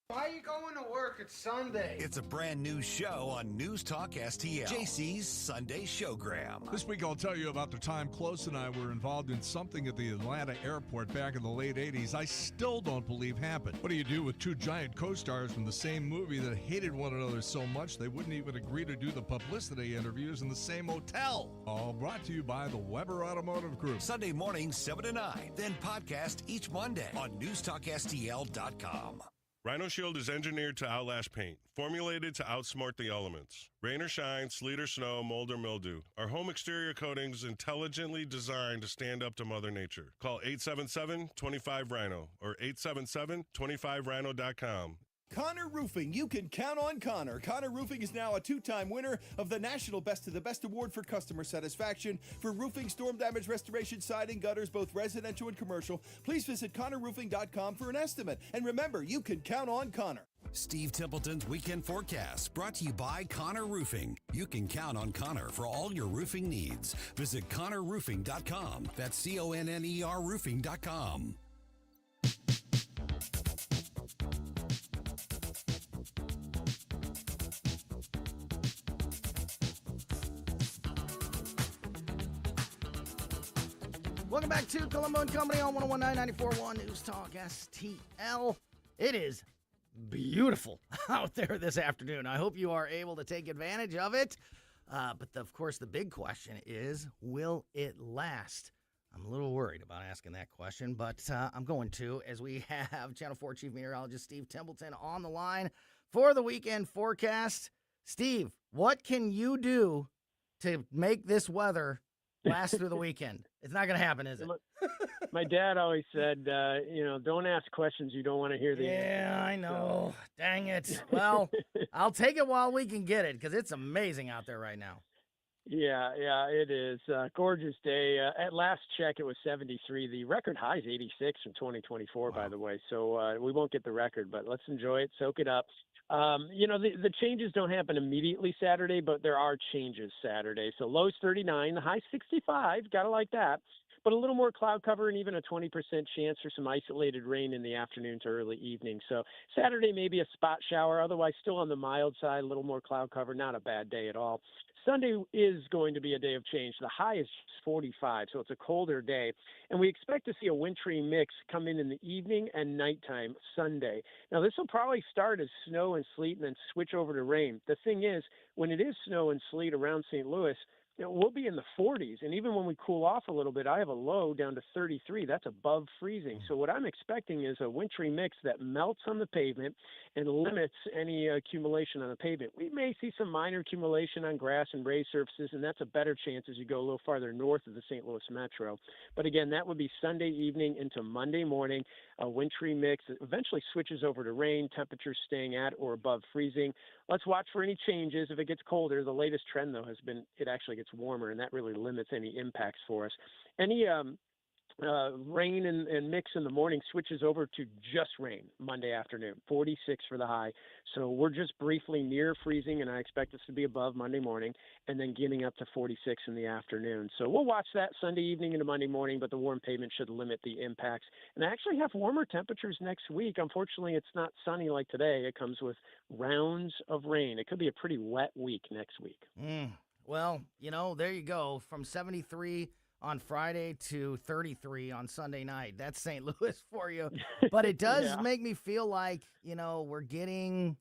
Why are you going to work? It's Sunday. It's a brand new show on News Talk STL. JC's Sunday Showgram. This week I'll tell you about the time Close and I were involved in something at the Atlanta airport back in the late 80s I still don't believe happened. What do you do with two giant co-stars from the same movie that hated one another so much they wouldn't even agree to do the publicity interviews in the same hotel? All brought to you by the Weber Automotive Group. Sunday morning, 7 to 9. Then podcast each Monday on newstalkstl.com. Rhino Shield is engineered to outlast paint, formulated to outsmart the elements. Rain or shine, sleet or snow, mold or mildew. Our home exterior coatings intelligently designed to stand up to Mother Nature. Call 877-25-RHINO or 877-25rhino.com. Connor Roofing, you can count on Connor. Connor Roofing is now a two-time winner of the National Best of the Best Award for customer satisfaction for roofing, storm damage restoration, siding, gutters, both residential and commercial. Please visit ConnorRoofing.com for an estimate. And remember, you can count on Connor. Steve Templeton's Weekend Forecast, brought to you by Connor Roofing. You can count on Connor for all your roofing needs. Visit ConnorRoofing.com. That's CONNER roofing.com. Welcome back to Colombo Company on 101.9 94.1 News Talk STL. It is beautiful out there this afternoon. I hope you are able to take advantage of it. But of course, the big question is, will it last? I'm a little worried about asking that question, but I'm going to, as we have Channel 4 Chief Meteorologist Steve Templeton on the line for the weekend forecast. Steve, what can you do to make this weather last through the weekend? It's not going to happen, is it? My dad always said, don't ask questions you don't want to hear the answer. Yeah, I know. So. Dang it. Well, I'll take it while we can get it, because it's amazing out there right now. Yeah, it is. Gorgeous day. At last check, it was 73. The record high is 86 from 2024, by the way. So we won't get the record, but let's enjoy it, soak it up. The changes don't happen immediately Saturday, but there are changes Saturday. So lows 39, the high 65, gotta like that. But a little more cloud cover and even a 20% chance for some isolated rain in the afternoon to early evening. So Saturday maybe a spot shower, otherwise still on the mild side, a little more cloud cover, not a bad day at all. Sunday is going to be a day of change. The high is 45, so it's a colder day. And we expect to see a wintry mix come in the evening and nighttime Sunday. Now, this will probably start as snow and sleet and then switch over to rain. The thing is, when it is snow and sleet around St. Louis, we'll be in the 40s. And even when we cool off a little bit, I have a low down to 33. That's above freezing. So what I'm expecting is a wintry mix that melts on the pavement and limits any accumulation on the pavement. We may see some minor accumulation on grass and raised surfaces, and that's a better chance as you go a little farther north of the St. Louis metro. But again, that would be Sunday evening into Monday morning. A wintry mix that eventually switches over to rain, temperatures staying at or above freezing. Let's watch for any changes. If it gets colder, the latest trend, though, has been it actually gets warmer, and that really limits any impacts for us. Any rain and mix in the morning switches over to just rain Monday afternoon, 46 for the high. So we're just briefly near freezing, and I expect us to be above Monday morning and then getting up to 46 in the afternoon. So we'll watch that Sunday evening into Monday morning, but the warm pavement should limit the impacts. And I actually have warmer temperatures next week. Unfortunately, it's not sunny like today. It comes with rounds of rain. It could be a pretty wet week next week. Well, there you go. From 73 on Friday to 33 on Sunday night. That's St. Louis for you. But it does make me feel like, we're getting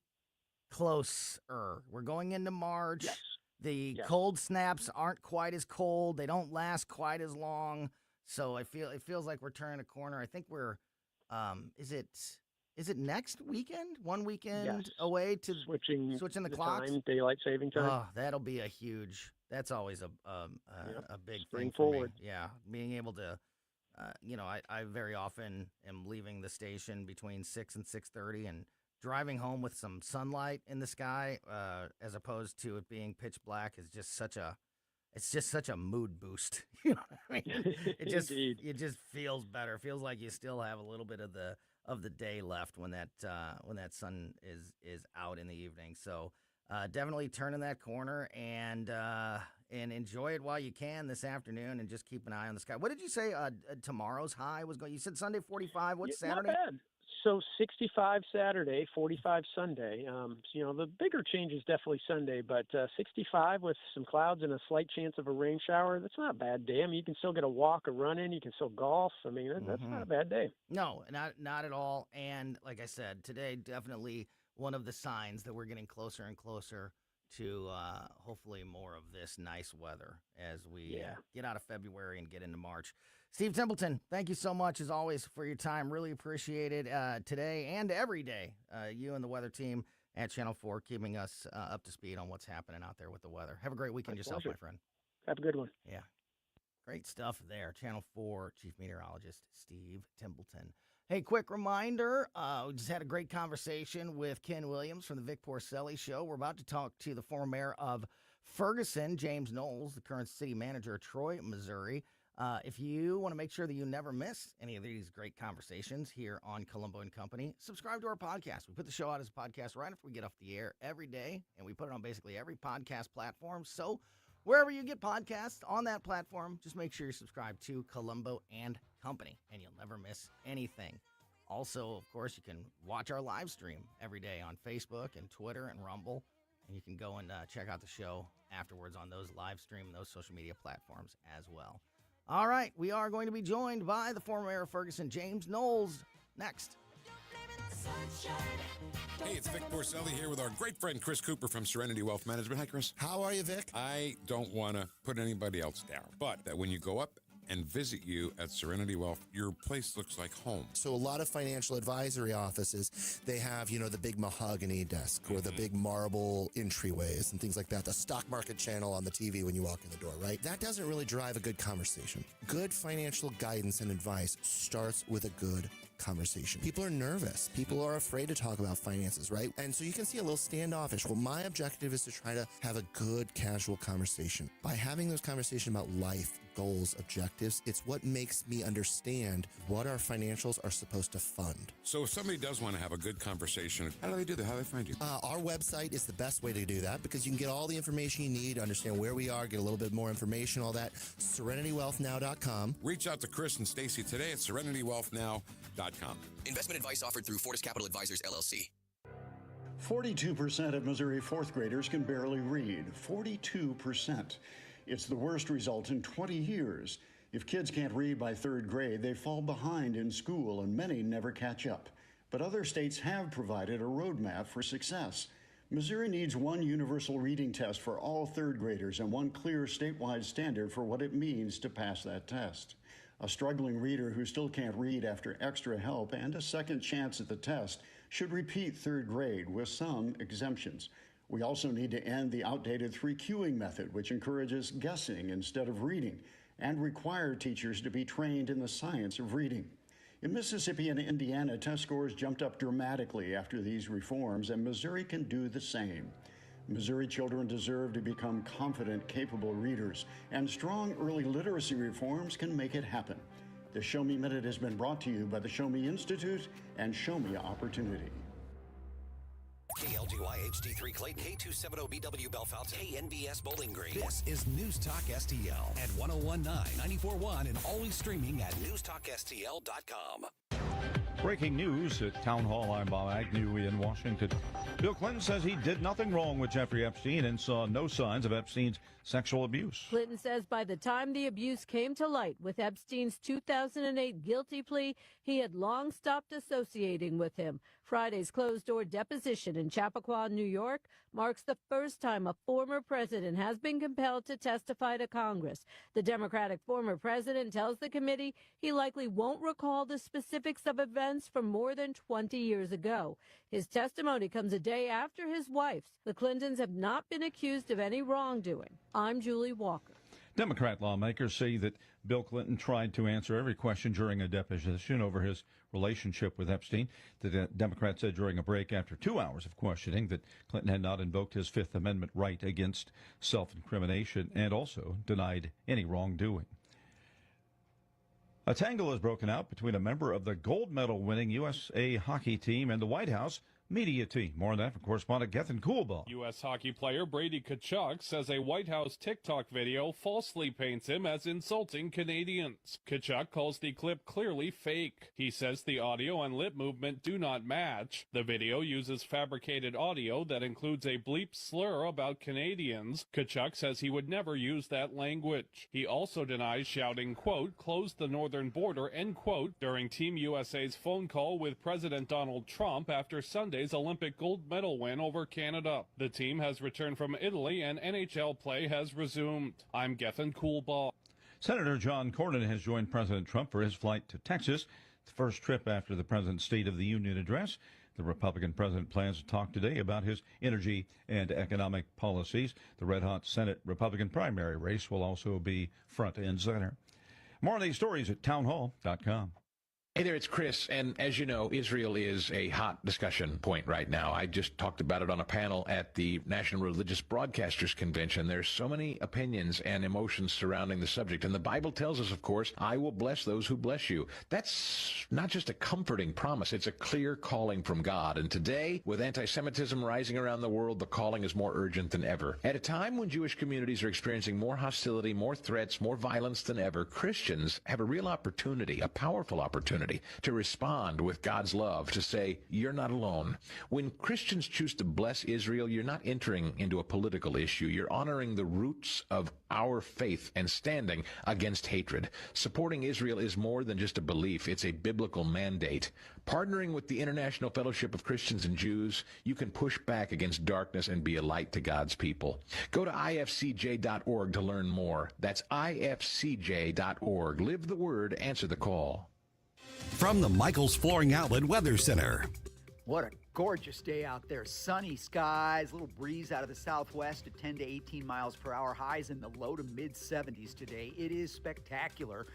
closer. We're going into March. Yes. The cold snaps aren't quite as cold. They don't last quite as long. So it feels like we're turning a corner. I think we're is it next weekend? One weekend away to switching the clocks? Time, daylight saving time. Oh, that'll be a huge That's always a big Spring thing for forward. me. Yeah, being able to, I very often am leaving the station between 6 and 6:30 and driving home with some sunlight in the sky, as opposed to it being pitch black, is just such a mood boost. You know what I mean? It just feels better. It feels like you still have a little bit of the day left when that sun is out in the evening. So definitely turning that corner and enjoy it while you can this afternoon, and just keep an eye on the sky. What did you say? Tomorrow's high was going? You said Sunday 45. What's Saturday? Not bad. So 65 Saturday, 45 Sunday. The bigger change is definitely Sunday, but 65 with some clouds and a slight chance of a rain shower, that's not a bad day. I mean, you can still get a walk, a run in, you can still golf. I mean, that's not a bad day. No, not at all. And like I said, today definitely one of the signs that we're getting closer and closer to hopefully more of this nice weather as we get out of February and get into March. Steve Templeton, thank you so much, as always, for your time. Really appreciate it today and every day. You and the weather team at Channel 4 keeping us up to speed on what's happening out there with the weather. Have a great weekend yourself, my friend. Have a good one. Yeah. Great stuff there. Channel 4 Chief Meteorologist Steve Templeton. Hey, quick reminder, we just had a great conversation with Ken Williams from the Vic Porcelli Show. We're about to talk to the former mayor of Ferguson, James Knowles, the current city manager of Troy, Missouri. If you want to make sure that you never miss any of these great conversations here on Colombo & Company, subscribe to our podcast. We put the show out as a podcast right after we get off the air every day, and we put it on basically every podcast platform. So wherever you get podcasts on that platform, just make sure you subscribe to Colombo & Company, and you'll never miss anything. Also, of course, you can watch our live stream every day on Facebook and Twitter and Rumble, and you can go and check out the show afterwards on those live stream and those social media platforms as well. All right, we are going to be joined by the former mayor of Ferguson, James Knowles, next. Hey, it's Vic Porcelli here with our great friend Chris Cooper from Serenity Wealth Management. Hi, Chris. How are you, Vic? I don't want to put anybody else down, but that when you go up and visit you at Serenity Wealth, your place looks like home. So a lot of financial advisory offices, they have, the big mahogany desk or the big marble entryways and things like that. The stock market channel on the TV when you walk in the door, right? That doesn't really drive a good conversation. Good financial guidance and advice starts with a good conversation. People are nervous. People are afraid to talk about finances, right? And so you can see a little standoffish. Well, my objective is to try to have a good, casual conversation. By having those conversations about life, goals, objectives, it's what makes me understand what our financials are supposed to fund. So if somebody does want to have a good conversation, how do they do that? How do they find you? Our website is the best way to do that because you can get all the information you need to understand where we are, get a little bit more information, all that. SerenityWealthNow.com. Reach out to Chris and Stacy today at SerenityWealthNow.com. Investment advice offered through Fortis Capital Advisors, LLC. 42% of Missouri fourth graders can barely read. 42%. It's the worst result in 20 years. If kids can't read by third grade, they fall behind in school, and many never catch up. But other states have provided a roadmap for success. Missouri needs one universal reading test for all third graders and one clear statewide standard for what it means to pass that test. A struggling reader who still can't read after extra help and a second chance at the test should repeat third grade with some exemptions. We also need to end the outdated 3Qing method, which encourages guessing instead of reading, and require teachers to be trained in the science of reading. In Mississippi and Indiana, test scores jumped up dramatically after these reforms, and Missouri can do the same. Missouri children deserve to become confident, capable readers, and strong early literacy reforms can make it happen. The Show Me Minute has been brought to you by the Show Me Institute and Show Me Opportunity. KLGY HD3 Clayton, K270BW Bellefonte, KNBS Bowling Green. This is News Talk STL at 1019, 94.1, and always streaming at newstalkstl.com. Breaking news at Town Hall. I'm Bob Agnew in Washington. Bill Clinton says he did nothing wrong with Jeffrey Epstein and saw no signs of Epstein's sexual abuse. Clinton says by the time the abuse came to light with Epstein's 2008 guilty plea, he had long stopped associating with him. Friday's closed-door deposition in Chappaqua, New York, marks the first time a former president has been compelled to testify to Congress. The Democratic former president tells the committee he likely won't recall the specifics of events offense from more than 20 years ago. His testimony comes a day after his wife's. The Clintons have not been accused of any wrongdoing. I'm Julie Walker. Democrat lawmakers say that Bill Clinton tried to answer every question during a deposition over his relationship with Epstein. The Democrats said during a break after 2 hours of questioning that Clinton had not invoked his Fifth Amendment right against self-incrimination and also denied any wrongdoing. A tangle has broken out between a member of the gold medal winning USA hockey team and the White House media team. More on that from correspondent Gethin Coolbaugh. U.S. hockey player Brady Tkachuk says a White House TikTok video falsely paints him as insulting Canadians. Tkachuk calls the clip clearly fake. He says the audio and lip movement do not match. The video uses fabricated audio that includes a bleep slur about Canadians. Tkachuk says he would never use that language. He also denies shouting, quote, close the northern border, end quote, during Team USA's phone call with President Donald Trump after Sunday's Olympic gold medal win over Canada. The team has returned from Italy and NHL play has resumed. I'm Gethin Coolbaugh. Senator John Cornyn has joined President Trump for his flight to Texas, the first trip after the president's State of the Union address. The Republican president plans to talk today about his energy and economic policies. The red-hot Senate Republican primary race will also be front and center. More on these stories at townhall.com. Hey there, it's Chris, and as you know, Israel is a hot discussion point right now. I just talked about it on a panel at the National Religious Broadcasters Convention. There's so many opinions and emotions surrounding the subject, and the Bible tells us, of course, I will bless those who bless you. That's not just a comforting promise, it's a clear calling from God. And today, with anti-Semitism rising around the world, the calling is more urgent than ever. At a time when Jewish communities are experiencing more hostility, more threats, more violence than ever, Christians have a real opportunity, a powerful opportunity, to respond with God's love, to say, you're not alone. When Christians choose to bless Israel, you're not entering into a political issue. You're honoring the roots of our faith and standing against hatred. Supporting Israel is more than just a belief. It's a biblical mandate. Partnering with the International Fellowship of Christians and Jews, you can push back against darkness and be a light to God's people. Go to ifcj.org to learn more. That's ifcj.org. Live the word, answer the call. From the Michaels Flooring Outlet Weather Center. What a gorgeous day out there. Sunny skies, a little breeze out of the southwest at 10 to 18 miles per hour. Highs in the low to mid 70s today. It is spectacular.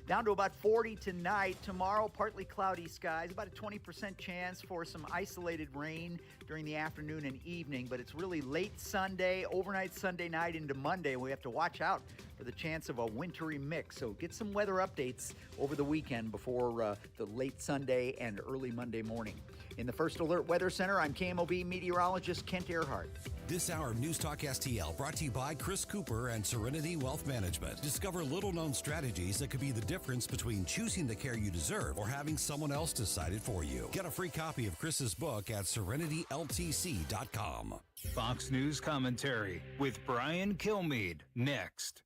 Down to about 40 tonight. Tomorrow, partly cloudy skies, about a 20% chance for some isolated rain during the afternoon and evening, but it's really late Sunday, overnight Sunday night into Monday. We have to watch out for the chance of a wintry mix. So get some weather updates over the weekend before the late Sunday and early Monday morning. In the First Alert Weather Center, I'm KMOB meteorologist Kent Earhart. This hour of News Talk STL brought to you by Chris Cooper and Serenity Wealth Management. Discover little-known strategies that could be the difference between choosing the care you deserve or having someone else decide it for you. Get a free copy of Chris's book at serenityltc.com. Fox News Commentary with Brian Kilmeade next.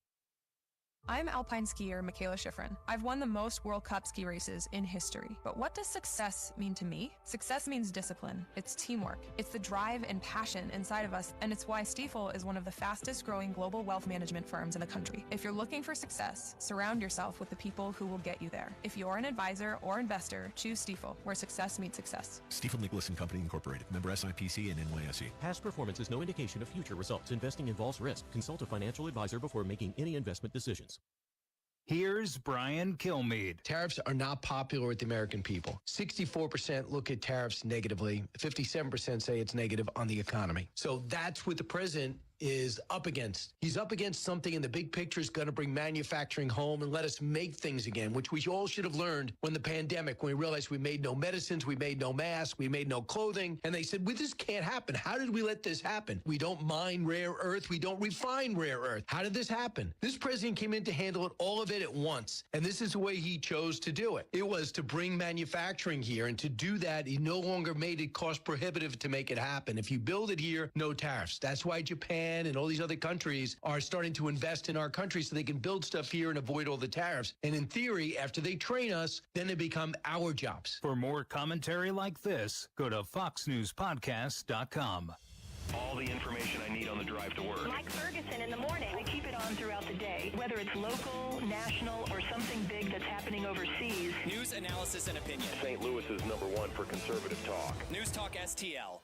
I'm alpine skier Michaela Schifrin. I've won the most World Cup ski races in history. But what does success mean to me? Success means discipline. It's teamwork. It's the drive and passion inside of us, and it's why Stifel is one of the fastest growing global wealth management firms in the country. If you're looking for success, surround yourself with the people who will get you there. If you're an advisor or investor, choose Stifel, where success meets success. Stifel Nicholas & Company Incorporated. Member SIPC and NYSE. Past performance is no indication of future results. Investing involves risk. Consult a financial advisor before making any investment decisions. Here's Brian Kilmeade. Tariffs are not popular with the American people. 64% look at tariffs negatively. 57% say it's negative on the economy. So that's what the president is up against. He's up against something in the big picture is going to bring manufacturing home and let us make things again, which we all should have learned when the pandemic, when we realized we made no medicines, we made no masks, we made no clothing. And they said, well, this can't happen. How did we let this happen? We don't mine rare earth. We don't refine rare earth. How did this happen? This president came in to handle it, all of it at once. And this is the way he chose to do it. It was to bring manufacturing here. And to do that, he no longer made it cost prohibitive to make it happen. If you build it here, no tariffs. That's why Japan and all these other countries are starting to invest in our country so they can build stuff here and avoid all the tariffs. And in theory, after they train us, then they become our jobs. For more commentary like this, go to foxnewspodcast.com. All the information I need on the drive to work. Mike Ferguson in the morning. I keep it on throughout the day, whether it's local, national, or something big that's happening overseas. News, analysis, and opinion. St. Louis is #1 for conservative talk. News Talk STL.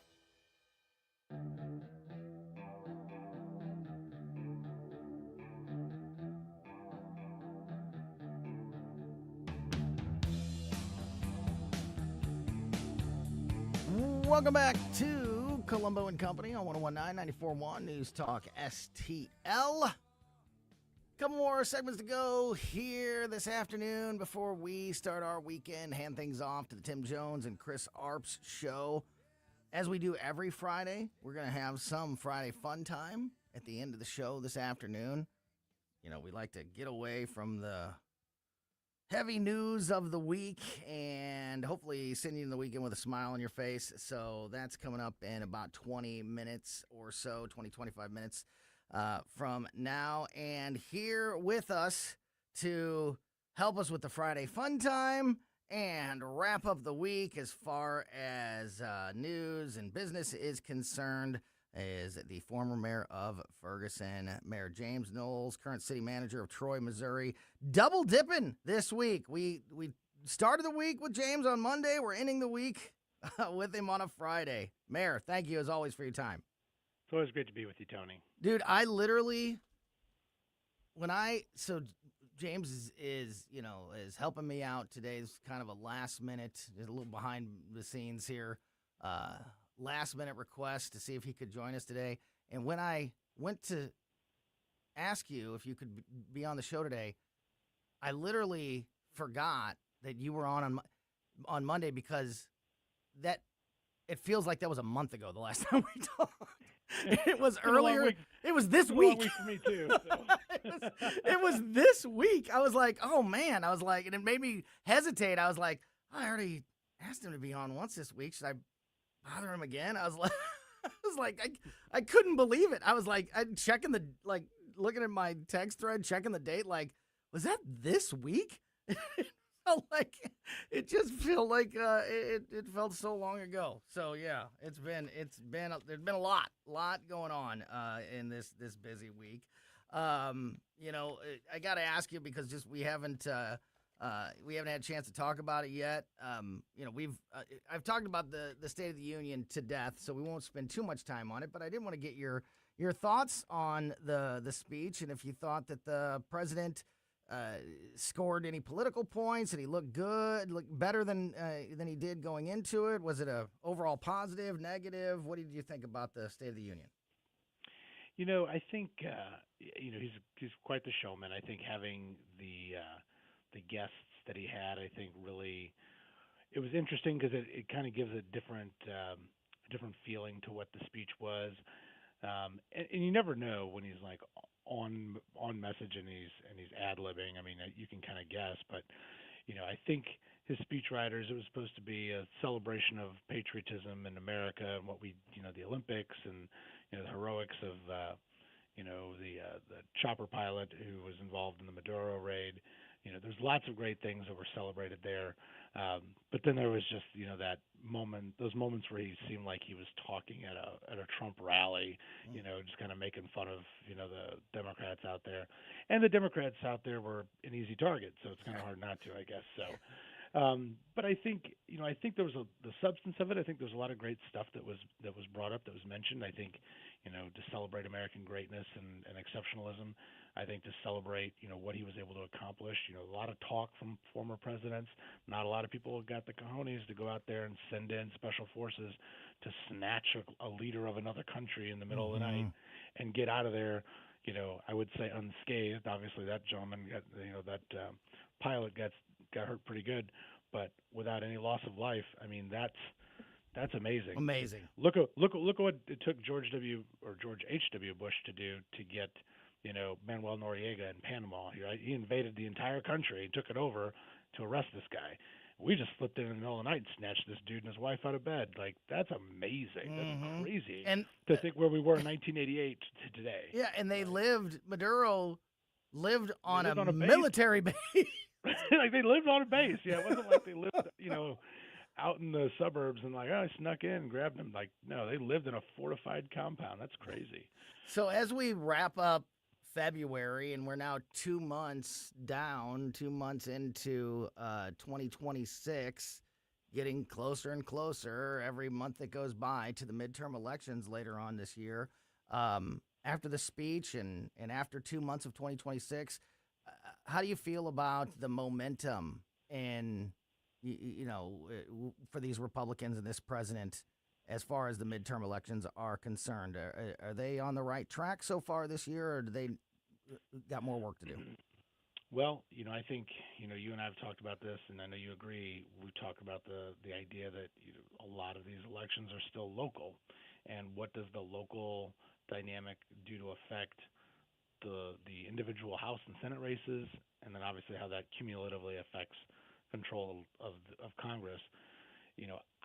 Welcome back to Colombo and Company on 101.9, 94.1 News Talk STL. Couple more segments to go here this afternoon before we start our weekend. Hand things off to the Tim Jones and Chris Arps show. As we do every Friday, we're going to have some Friday fun time at the end of the show this afternoon. You know, we like to get away from the heavy news of the week and hopefully send you in the weekend with a smile on your face. So that's coming up in about 20 minutes or so, 20, 25 minutes from now. And here with us to help us with the Friday fun time and wrap up the week as far as news and business is concerned is the former mayor of Ferguson, Mayor James Knowles, current city manager of Troy, Missouri. Double dipping this week. We started the week with James on Monday. We're ending the week with him on a Friday. Mayor, thank you as always for your time. It's always great to be with you, Tony. Dude, I literally, so James is helping me out today. It's kind of a last minute, a little behind the scenes here. Last minute request to see if he could join us today. And when I went to ask you if you could be on the show today, I literally forgot that you were on Monday because that it feels like that was a month ago the last time we talked. It was earlier. It was this week. Week for me too. So. it was this week. I was like, oh man. I was like, and it made me hesitate. I was like, I already asked him to be on once this week. Should I bother him again? I was like, I couldn't believe it. I was like, I'm checking looking at my text thread, checking the date. Like, was that this week? It just felt like it felt so long ago. So yeah, there's been a lot going on in this busy week. I got to ask you because just we haven't had a chance to talk about it yet. I've talked about the State of the Union to death, so we won't spend too much time on it. But I did want to get your thoughts on the speech and if you thought that the president scored any political points, and he looked better than he did going into it. Was it a overall positive, negative? What did you think about the State of the Union? I think he's quite the showman. I think having the guests that he had, I think really it was interesting because it kind of gives a different feeling to what the speech was, and you never know when he's like on message and he's ad-libbing. I mean, you can kind of guess, but I think his speechwriters, it was supposed to be a celebration of patriotism in America and what the Olympics and the heroics of the chopper pilot who was involved in the Maduro raid. There's lots of great things that were celebrated there. But then there was just, those moments where he seemed like he was talking at a Trump rally, just kind of making fun of, the Democrats out there. And the Democrats out there were an easy target, so it's kind of hard not to, I guess. So, but I think there was the substance of it. I think there's a lot of great stuff that was brought up, that was mentioned. I think, to celebrate American greatness and exceptionalism. I think to celebrate, what he was able to accomplish. A lot of talk from former presidents. Not a lot of people got the cojones to go out there and send in special forces to snatch a leader of another country in the middle of the night and get out of there. I would say unscathed. Obviously, that gentleman got, pilot got hurt pretty good, but without any loss of life. I mean, that's amazing. Amazing. Look at what it took George H.W. Bush to do to get Manuel Noriega in Panama. He invaded the entire country and took it over to arrest this guy. We just slipped in the middle of the night and snatched this dude and his wife out of bed. Like, that's amazing. That's crazy. And to think where we were in 1988 to today. Yeah, and Maduro lived on a military base. Like, they lived on a base. Yeah, it wasn't like they lived, out in the suburbs and like, oh, I snuck in and grabbed them. Like, no, they lived in a fortified compound. That's crazy. So as we wrap up February, and we're now 2 months down, 2 months into 2026, getting closer and closer every month that goes by to the midterm elections later on this year. After the speech and after 2 months of 2026, how do you feel about the momentum and, for these Republicans and this president as far as the midterm elections are concerned? Are they on the right track so far this year, or do they got more work to do? Well, I think, you and I have talked about this, and I know you agree. We talk about the idea that a lot of these elections are still local, and what does the local dynamic do to affect the individual House and Senate races, and then obviously how that cumulatively affects control of Congress.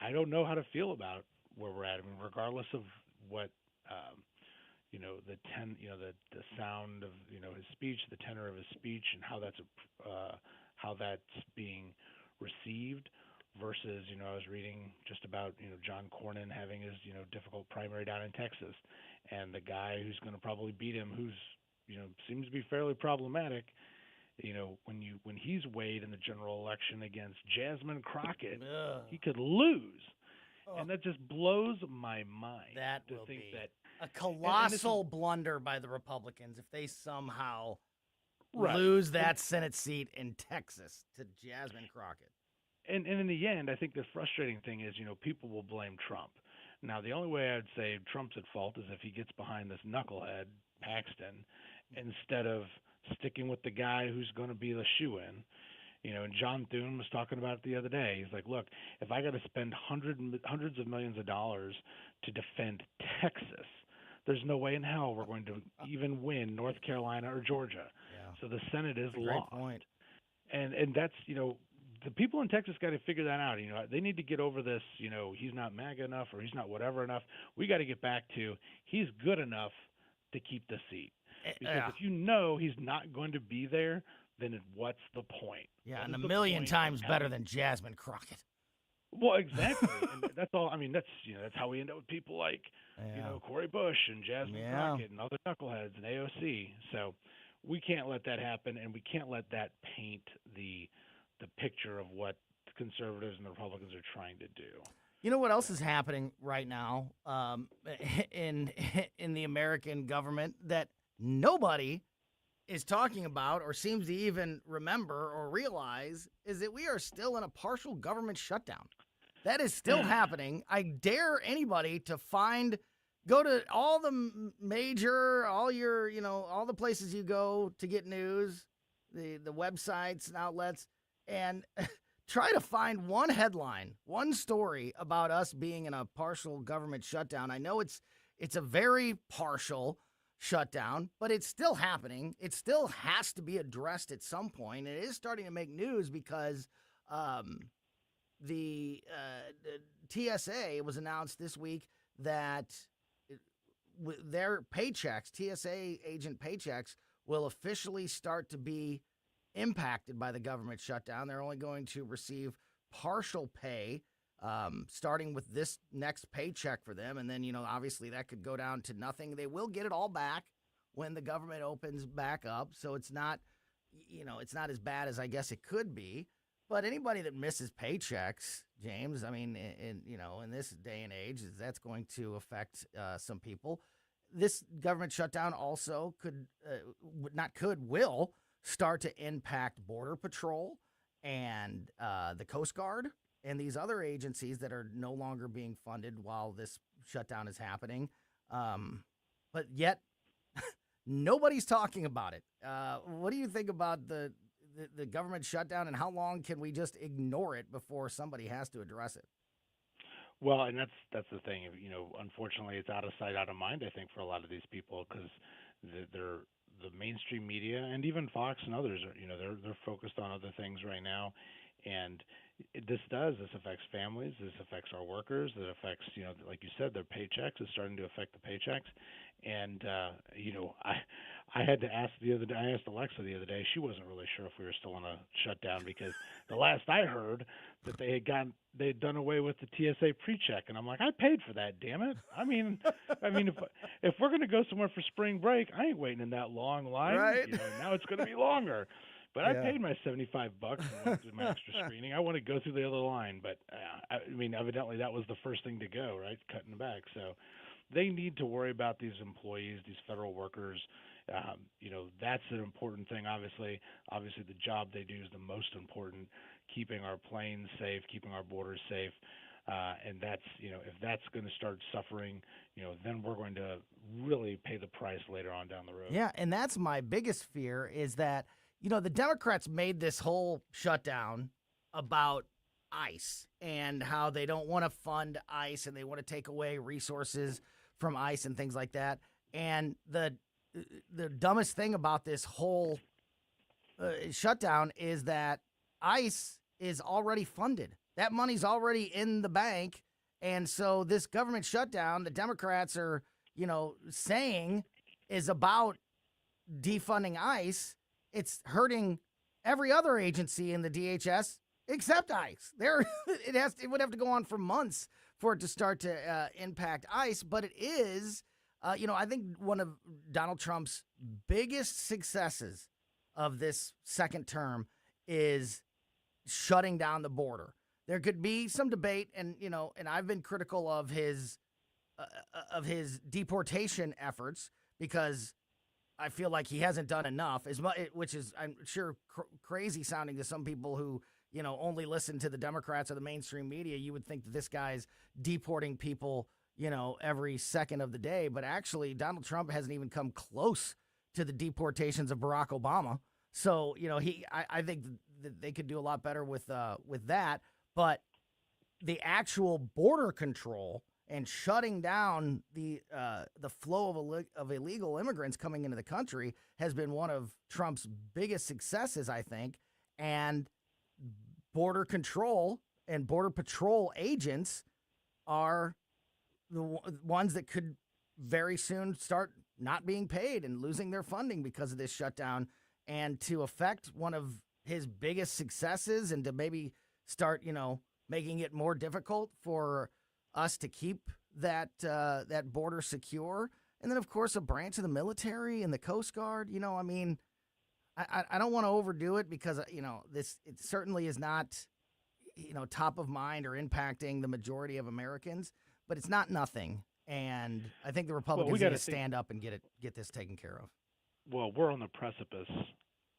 I don't know how to feel about where we're at. I mean, regardless of what the sound of his speech, the tenor of his speech, and how that's being received. Versus, I was reading just about John Cornyn having his difficult primary down in Texas, and the guy who's going to probably beat him, who's seems to be fairly problematic. When he's weighed in the general election against Jasmine Crockett, he could lose. And that just blows my mind. That to will think be that a colossal blunder by the Republicans if they somehow Right. lose that Senate seat in Texas to Jasmine Crockett. And in the end, I think the frustrating thing is, people will blame Trump. Now, the only way I'd say Trump's at fault is if he gets behind this knucklehead, Paxton, instead of sticking with the guy who's going to be the shoo-in. And John Thune was talking about it the other day. He's like, look, if I got to spend hundreds of millions of dollars to defend Texas, there's no way in hell we're going to even win North Carolina or Georgia. Yeah. So the Senate is Great lost. point. And that's, the people in Texas got to figure that out. They need to get over this, he's not MAGA enough or he's not whatever enough. We got to get back to he's good enough to keep the seat. Because if he's not going to be there, then what's the point? Yeah, What and is a the million point times of better having- than Jasmine Crockett. Well, exactly. And that's all. I mean, that's how we end up with people like Cory Bush and Jasmine Crockett and other knuckleheads and AOC. So we can't let that happen, and we can't let that paint the picture of what the conservatives and the Republicans are trying to do. You know what else is happening right now in the American government that nobody is talking about or seems to even remember or realize is that we are still in a partial government shutdown. That is still happening. I dare anybody to go to all the major, all the places you go to get news, the websites and outlets, and try to find one headline, one story about us being in a partial government shutdown. I know it's a very partial shutdown, but it's still happening. It still has to be addressed at some point. It is starting to make news because the TSA, it was announced this week that their paychecks, TSA agent paychecks, will officially start to be impacted by the government shutdown. They're only going to receive partial pay starting with this next paycheck for them. And then, obviously that could go down to nothing. They will get it all back when the government opens back up. So it's not, it's not as bad as I guess it could be. But anybody that misses paychecks, James, I mean, in this day and age, that's going to affect some people. This government shutdown also will start to impact Border Patrol and the Coast Guard and these other agencies that are no longer being funded while this shutdown is happening. But yet, nobody's talking about it. What do you think about the government shutdown, and how long can we just ignore it before somebody has to address it? Well, and that's the thing. Unfortunately, it's out of sight, out of mind, I think, for a lot of these people, because the mainstream media and even Fox and others are, they're focused on other things right now. And this affects families, this affects our workers, it affects, like you said, their paychecks. It's starting to affect the paychecks. And I had to ask I asked Alexa the other day. She wasn't really sure if we were still on a shutdown, because the last I heard that they'd done away with the TSA pre-check, and I'm like, I paid for that, damn it. I mean, if we're gonna go somewhere for spring break, I ain't waiting in that long line. Right. Now it's gonna be longer. But I Yeah. paid my $75 and went through my extra screening. I want to go through the other line, but evidently that was the first thing to go, right? Cutting back. So they need to worry about these employees, these federal workers. That's an important thing. Obviously, the job they do is the most important. Keeping our planes safe, keeping our borders safe, and that's if that's going to start suffering, then we're going to really pay the price later on down the road. Yeah, and that's my biggest fear is that. The Democrats made this whole shutdown about ICE and how they don't want to fund ICE and they want to take away resources from ICE and things like that. And the dumbest thing about this whole shutdown is that ICE is already funded. That money's already in the bank. And so this government shutdown, the Democrats are, saying is about defunding ICE. It's hurting every other agency in the DHS except ICE. It would have to go on for months for it to start to impact ICE, but it is, I think one of Donald Trump's biggest successes of this second term is shutting down the border. There could be some debate, and I've been critical of his deportation efforts because I feel like he hasn't done enough, which is, I'm sure, crazy sounding to some people who, only listen to the Democrats or the mainstream media. You would think that this guy's deporting people, every second of the day. But actually, Donald Trump hasn't even come close to the deportations of Barack Obama. So, I think that they could do a lot better with that. But the actual border control and shutting down the flow of illegal immigrants coming into the country has been one of Trump's biggest successes, I think. And border control and border patrol agents are the ones that could very soon start not being paid and losing their funding because of this shutdown. And to affect one of his biggest successes and to maybe start, making it more difficult for us to keep that border secure. And then, of course, a branch of the military and the Coast Guard. I don't want to overdo it because, it certainly is not, top of mind or impacting the majority of Americans, but it's not nothing. And I think the Republicans need to stand up and get this taken care of. Well, we're on the precipice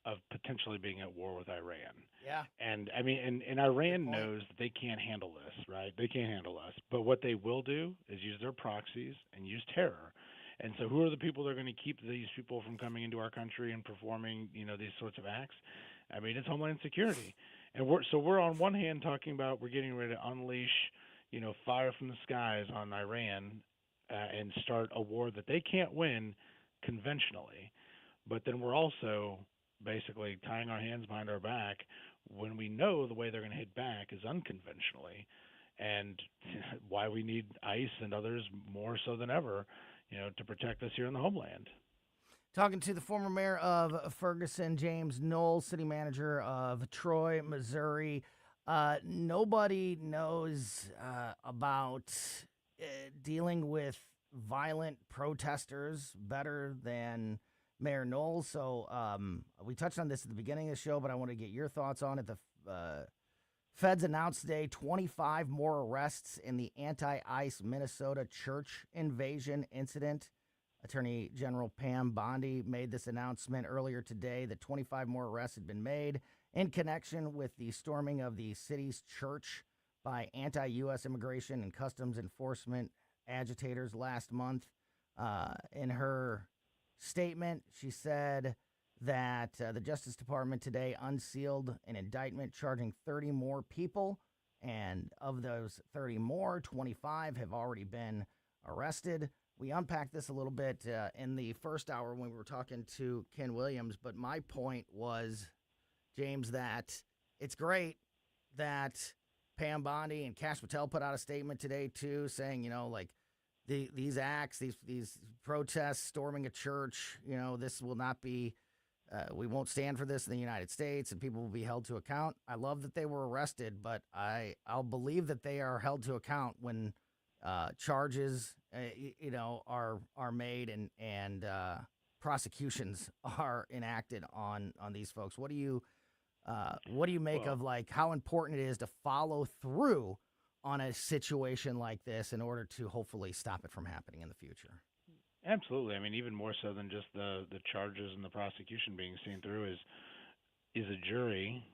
of potentially being at war with Iran. Yeah. And and Iran knows that they can't handle this, right? They can't handle us. But what they will do is use their proxies and use terror. And so who are the people that are going to keep these people from coming into our country and performing, these sorts of acts? It's Homeland Security. And we're on one hand talking about we're getting ready to unleash, fire from the skies on Iran and start a war that they can't win conventionally. But then we're also basically tying our hands behind our back when we know the way they're going to hit back is unconventionally, and why we need ICE and others more so than ever, to protect us here in the homeland. Talking to the former mayor of Ferguson, James Knowles, city manager of Troy, Missouri. Nobody knows about dealing with violent protesters better than Mayor Knowles. So we touched on this at the beginning of the show, but I want to get your thoughts on it. The feds announced today 25 more arrests in the anti-ICE Minnesota church invasion incident. Attorney General Pam Bondi made this announcement earlier today that 25 more arrests had been made in connection with the storming of the city's church by anti-U.S. immigration and customs enforcement agitators last month. In her statement, she said that the Justice Department today unsealed an indictment charging 30 more people, and of those 30 more, 25 have already been arrested. We unpacked this a little bit in the first hour when we were talking to Ken Williams, but my point was, James, that it's great that Pam Bondi and Kash Patel put out a statement today too, saying, like these acts, these protests, storming a church, this will not be. We won't stand for this in the United States, and people will be held to account. I love that they were arrested, but I'll believe that they are held to account when charges, are made and prosecutions are enacted on these folks. What do you make of how important it is to follow through on a situation like this in order to hopefully stop it from happening in the future? Absolutely. I mean, even more so than just the charges and the prosecution being seen through is a jury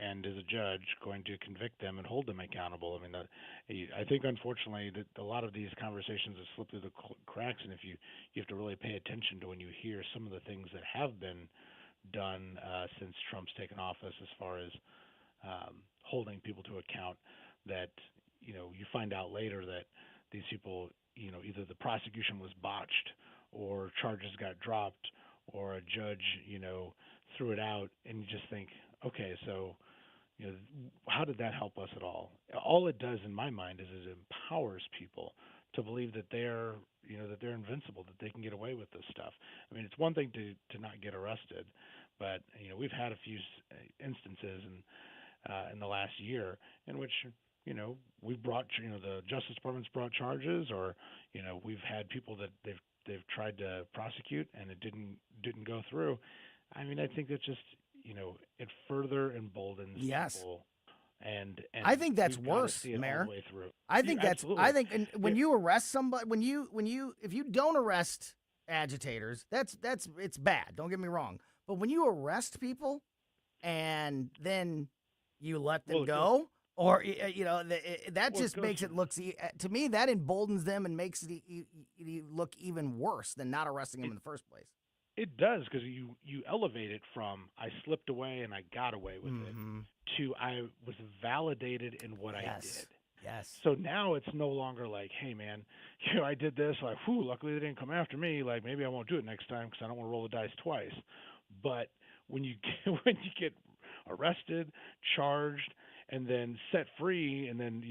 and is a judge going to convict them and hold them accountable. I mean, I think unfortunately that a lot of these conversations have slipped through the cracks, and if you have to really pay attention to when you hear some of the things that have been done since Trump's taken office, as far as holding people to account, that you find out later that these people, either the prosecution was botched or charges got dropped or a judge, threw it out, and you just think, okay, so, how did that help us at all? All it does in my mind is it empowers people to believe that they're invincible, that they can get away with this stuff. I mean, it's one thing to not get arrested, but, we've had a few instances in the last year in which, we've brought, the Justice Department's brought charges, or, we've had people that they've tried to prosecute and it didn't go through. I mean, I think that's just, it further emboldens people. And I think that's worse, Mayor. I think when you arrest somebody, if you don't arrest agitators, it's bad. Don't get me wrong. But when you arrest people and then you let them go, or that just makes it look. To me, that emboldens them and makes it look even worse than not arresting them in the first place. It does, because you elevate it from I slipped away and I got away with it to I was validated in what I did. Yes. So now it's no longer like, hey man, I did this. Like, luckily they didn't come after me. Like, maybe I won't do it next time because I don't want to roll the dice twice. But when you get arrested, charged, and then set free, and then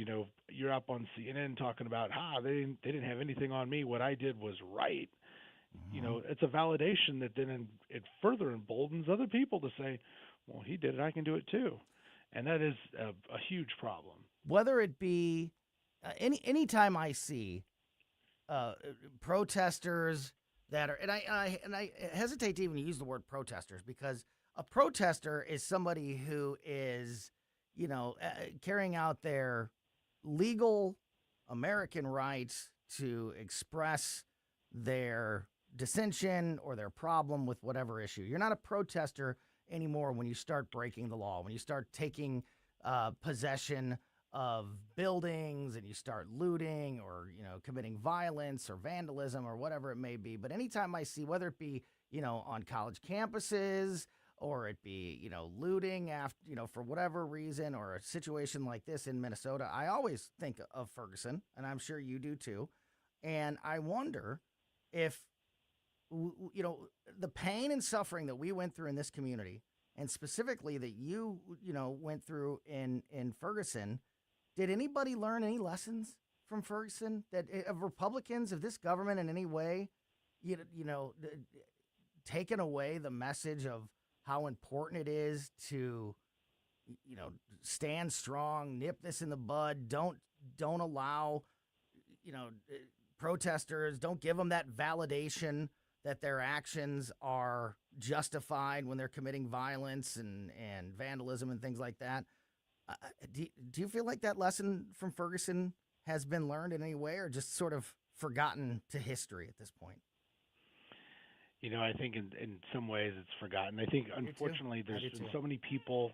you're up on CNN talking about they didn't have anything on me. What I did was right. It's a validation that then it further emboldens other people to say, well, he did it, I can do it too. And that is a huge problem. Whether it be any time I see protesters that are, and I hesitate to even use the word protesters, because a protester is somebody who is, carrying out their legal American rights to express their dissension or their problem with whatever issue. You're not a protester anymore when you start breaking the law, when you start taking possession of buildings and you start looting or, committing violence or vandalism or whatever it may be. But anytime I see, whether it be, on college campuses or it be, looting after, for whatever reason, or a situation like this in Minnesota, I always think of Ferguson, and I'm sure you do too. And I wonder if, the pain and suffering that we went through in this community, and specifically that you went through in Ferguson, did anybody learn any lessons from Ferguson that of Republicans, of this government in any way, taken away the message of how important it is to, stand strong, nip this in the bud, don't allow, protesters, don't give them that validation that their actions are justified when they're committing violence and vandalism and things like that. Do you feel like that lesson from Ferguson has been learned in any way, or just sort of forgotten to history at this point? I think in some ways it's forgotten. I think, unfortunately, there's been so many people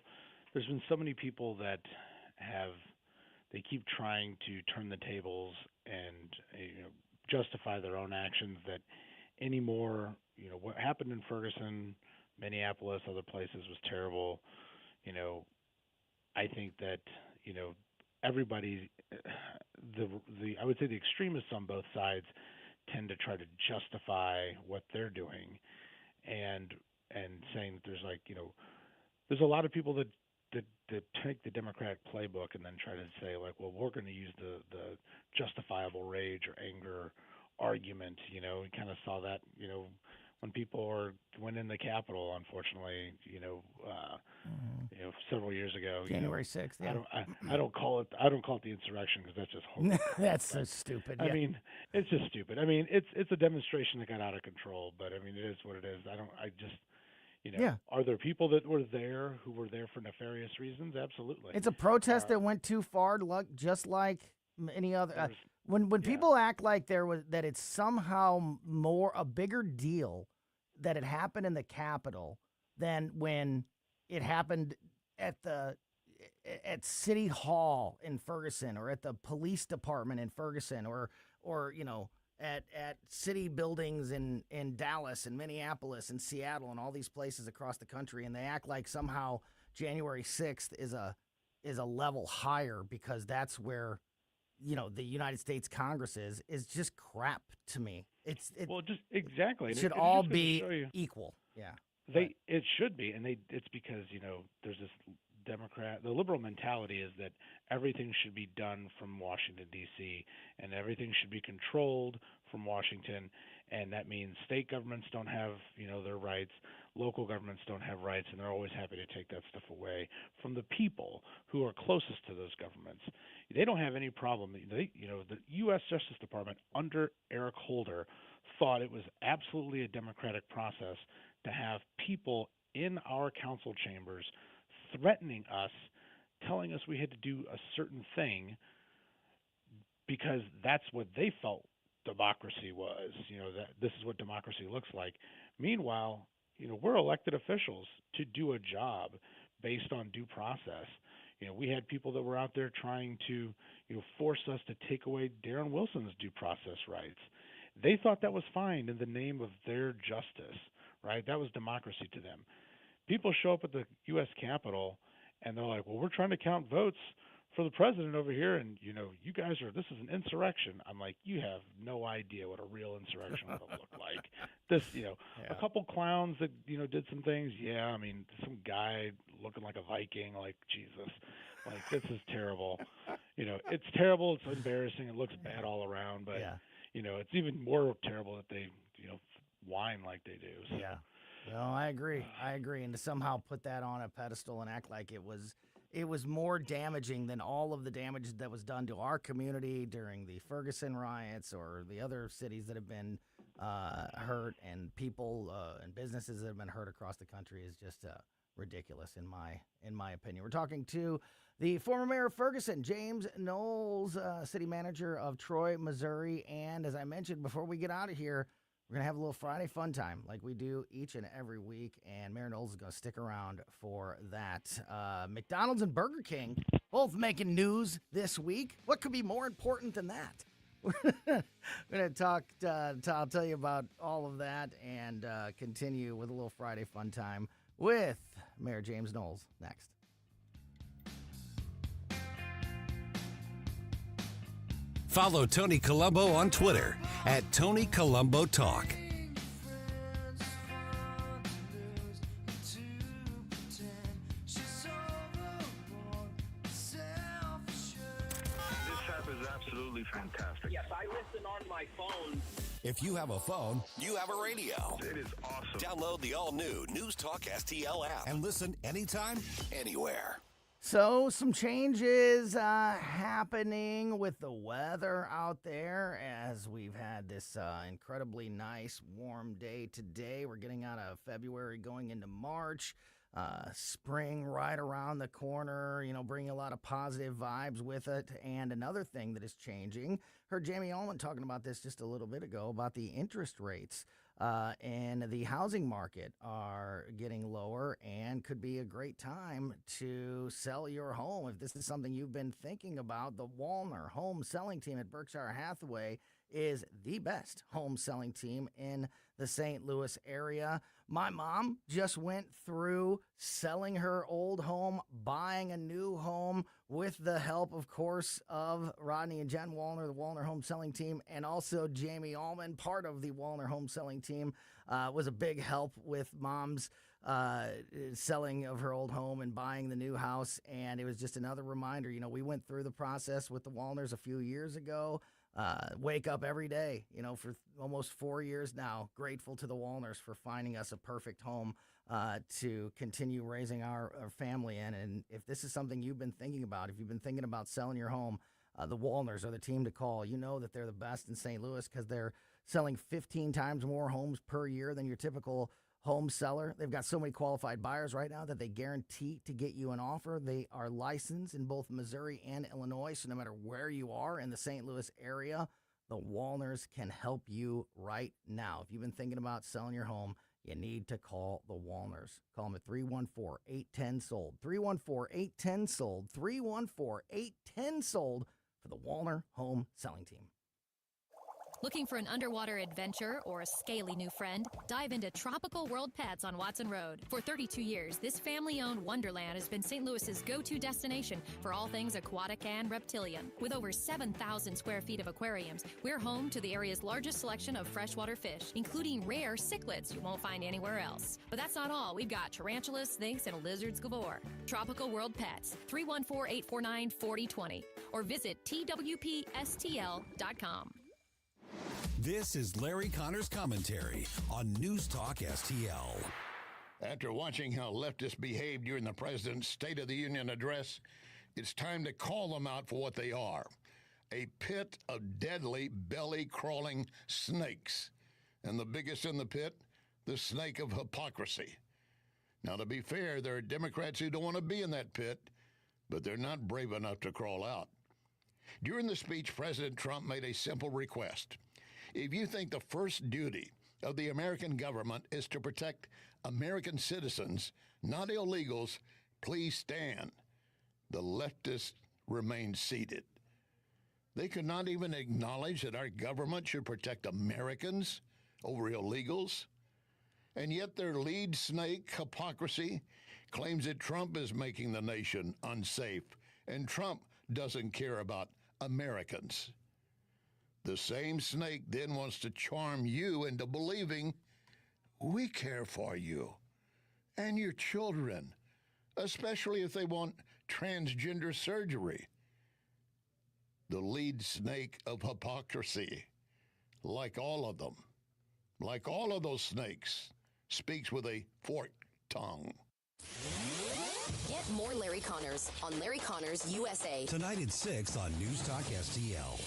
that they keep trying to turn the tables and justify their own actions, that anymore, what happened in Ferguson, Minneapolis, other places was terrible. I think that, everybody, I would say the extremists on both sides tend to try to justify what they're doing and saying that there's there's a lot of people that to take the Democratic playbook and then try to say like, well, we're going to use the justifiable rage or anger argument. We kind of saw that, when people went in the Capitol, unfortunately, several years ago. January 6th. Yeah. I don't call it the insurrection because that's just horrible. That's so stupid. Yeah. I mean, it's just stupid. I mean, it's a demonstration that got out of control, but I mean, it is what it is. Are there people that were there who were there for nefarious reasons? Absolutely. It's a protest that went too far, just like any other. When people act like that it's somehow a bigger deal that it happened in the Capitol than when it happened at City Hall in Ferguson or at the police department in Ferguson or at city buildings in Dallas and Minneapolis and Seattle and all these places across the country, and they act like somehow January 6th is a level higher because that's where the United States Congress is just crap to me. Just exactly. It should all be equal. Yeah. It should be, and it's because there's this the liberal mentality is that everything should be done from Washington D.C. and everything should be controlled from Washington, and that means state governments don't have their rights, local governments don't have rights, and they're always happy to take that stuff away from the people who are closest to those governments. They don't have any problem. The U.S. Justice Department under Eric Holder thought it was absolutely a democratic process to have people in our council chambers threatening us, telling us we had to do a certain thing because that's what they felt democracy was, that this is what democracy looks like. Meanwhile, we're elected officials to do a job based on due process. We had people that were out there trying to, force us to take away Darren Wilson's due process rights. They thought that was fine in the name of their justice, right? That was democracy to them. People show up at the U.S. Capitol and they're like, well, we're trying to count votes for the president over here, and you guys this is an insurrection. I'm like, you have no idea what a real insurrection would look like. This, a couple clowns that did some things. Yeah, I mean, some guy looking like a Viking. Like, Jesus, like this is terrible. It's terrible. It's embarrassing. It looks bad all around. But it's even more terrible that they whine like they do. So. Yeah. No, I agree. And to somehow put that on a pedestal and act like it was more damaging than all of the damage that was done to our community during the Ferguson riots or the other cities that have been hurt and people and businesses that have been hurt across the country is just ridiculous in my opinion. We're talking to the former mayor of Ferguson, James Knowles, city manager of Troy, Missouri. And as I mentioned before we get out of here, we're going to have a little Friday fun time like we do each and every week, and Mayor Knowles is going to stick around for that. McDonald's and Burger King both making news this week. What could be more important than that? We're going to talk, I'll tell you about all of that and continue with a little Friday fun time with Mayor James Knowles next. Follow Tony Colombo on Twitter at Tony Colombo Talk. This app is absolutely fantastic. Yes, I listen on my phone. If you have a phone, You have a radio. It is awesome. Download the all-new News Talk STL app. and listen anytime, Anywhere. So some changes happening with the weather out there as we've had this incredibly nice warm day today. We're getting out of February going into March. Spring right around the corner, bringing a lot of positive vibes with it. And another thing that is changing, heard Jamie Allman talking about this just a little bit ago, about the interest rates in the housing market are getting lower and could be a great time to sell your home. If this is something you've been thinking about, the Wallner home selling team at Berkshire Hathaway is the best home selling team in the St. Louis area. My mom just went through selling her old home, buying a new home with the help, of course, of Rodney and Jen Wallner, the Wallner home selling team, and also Jamie Allman, part of the Wallner home selling team, was a big help with Mom's selling of her old home and buying the new house. And it was just another reminder. You know, we went through the process with the Wallners a few years ago. Wake up every day, you know, for almost 4 years now. Grateful to the Wallners for finding us a perfect home to continue raising our family in. And if this is something you've been thinking about, if you've been thinking about selling your home, the Wallners are the team to call. You know that they're the best in St. Louis because they're selling 15 times more homes per year than your typical home seller. They've got so many qualified buyers right now that they guarantee to get you an offer. They are licensed in both Missouri and Illinois, so no matter where you are in the St. Louis area, the Wallners can help you right now. If you've been thinking about selling your home, you need to call the Wallners. Call them at 314-810-SOLD. 314-810-SOLD. 314-810-SOLD for the Wallner Home Selling Team. Looking for an underwater adventure or a scaly new friend? Dive into Tropical World Pets on Watson Road. For 32 years, this family-owned wonderland has been St. Louis's go-to destination for all things aquatic and reptilian. With over 7,000 square feet of aquariums, we're home to the area's largest selection of freshwater fish, including rare cichlids you won't find anywhere else. But that's not all. We've got tarantulas, snakes, and lizards galore. Tropical World Pets, 314-849-4020, or visit twpstl.com. This is Larry Connor's commentary on News Talk STL. After watching how leftists behaved during the president's State of the Union address, it's time to call them out for what they are. A pit of deadly, belly-crawling snakes. And the biggest in the pit, the snake of hypocrisy. Now, to be fair, there are Democrats who don't want to be in that pit, but they're not brave enough to crawl out. During the speech, President Trump made a simple request. If you think the first duty of the American government is to protect American citizens, not illegals, please stand. The leftists remained seated. They could not even acknowledge that our government should protect Americans over illegals. And yet their lead snake, hypocrisy, claims that Trump is making the nation unsafe, and Trump doesn't care about Americans. The same snake then wants to charm you into believing we care for you and your children, especially if they want transgender surgery. The lead snake of hypocrisy, like all of them, like all of those snakes, speaks with a forked tongue. Get more Larry Connors on Larry Connors USA. Tonight at 6 on News Talk STL.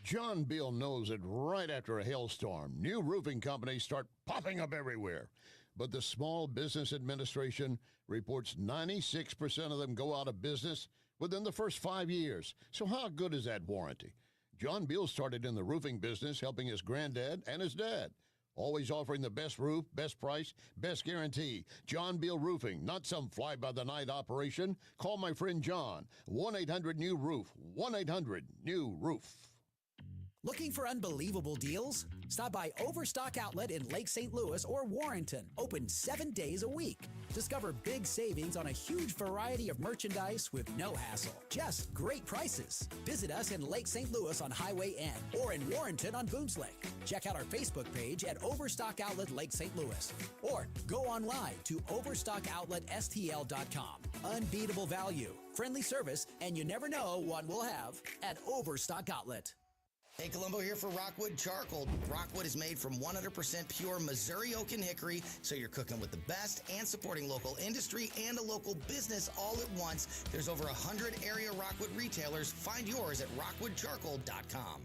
John Bill knows that right after a hailstorm, new roofing companies start popping up everywhere. But the Small Business Administration reports 96% of them go out of business within the first 5 years. So how good is that warranty? John Bill started in the roofing business helping his granddad and his dad. Always offering the best roof, best price, best guarantee. John Bill Roofing, not some fly-by-the-night operation. Call my friend John, 1-800-NEW-ROOF, 1-800-NEW-ROOF. Looking for unbelievable deals? Stop by Overstock Outlet in Lake St. Louis or Warrenton. Open 7 days a week. Discover big savings on a huge variety of merchandise with no hassle. Just great prices. Visit us in Lake St. Louis on Highway N or in Warrenton on Boones Lake. Check out our Facebook page at Overstock Outlet Lake St. Louis. Or go online to OverstockOutletSTL.com. Unbeatable value, friendly service, and you never know what we'll have at Overstock Outlet. Hey, Colombo here for Rockwood Charcoal. Rockwood is made from 100% pure Missouri oak and hickory, so you're cooking with the best and supporting local industry and a local business all at once. There's over 100 area Rockwood retailers. Find yours at rockwoodcharcoal.com.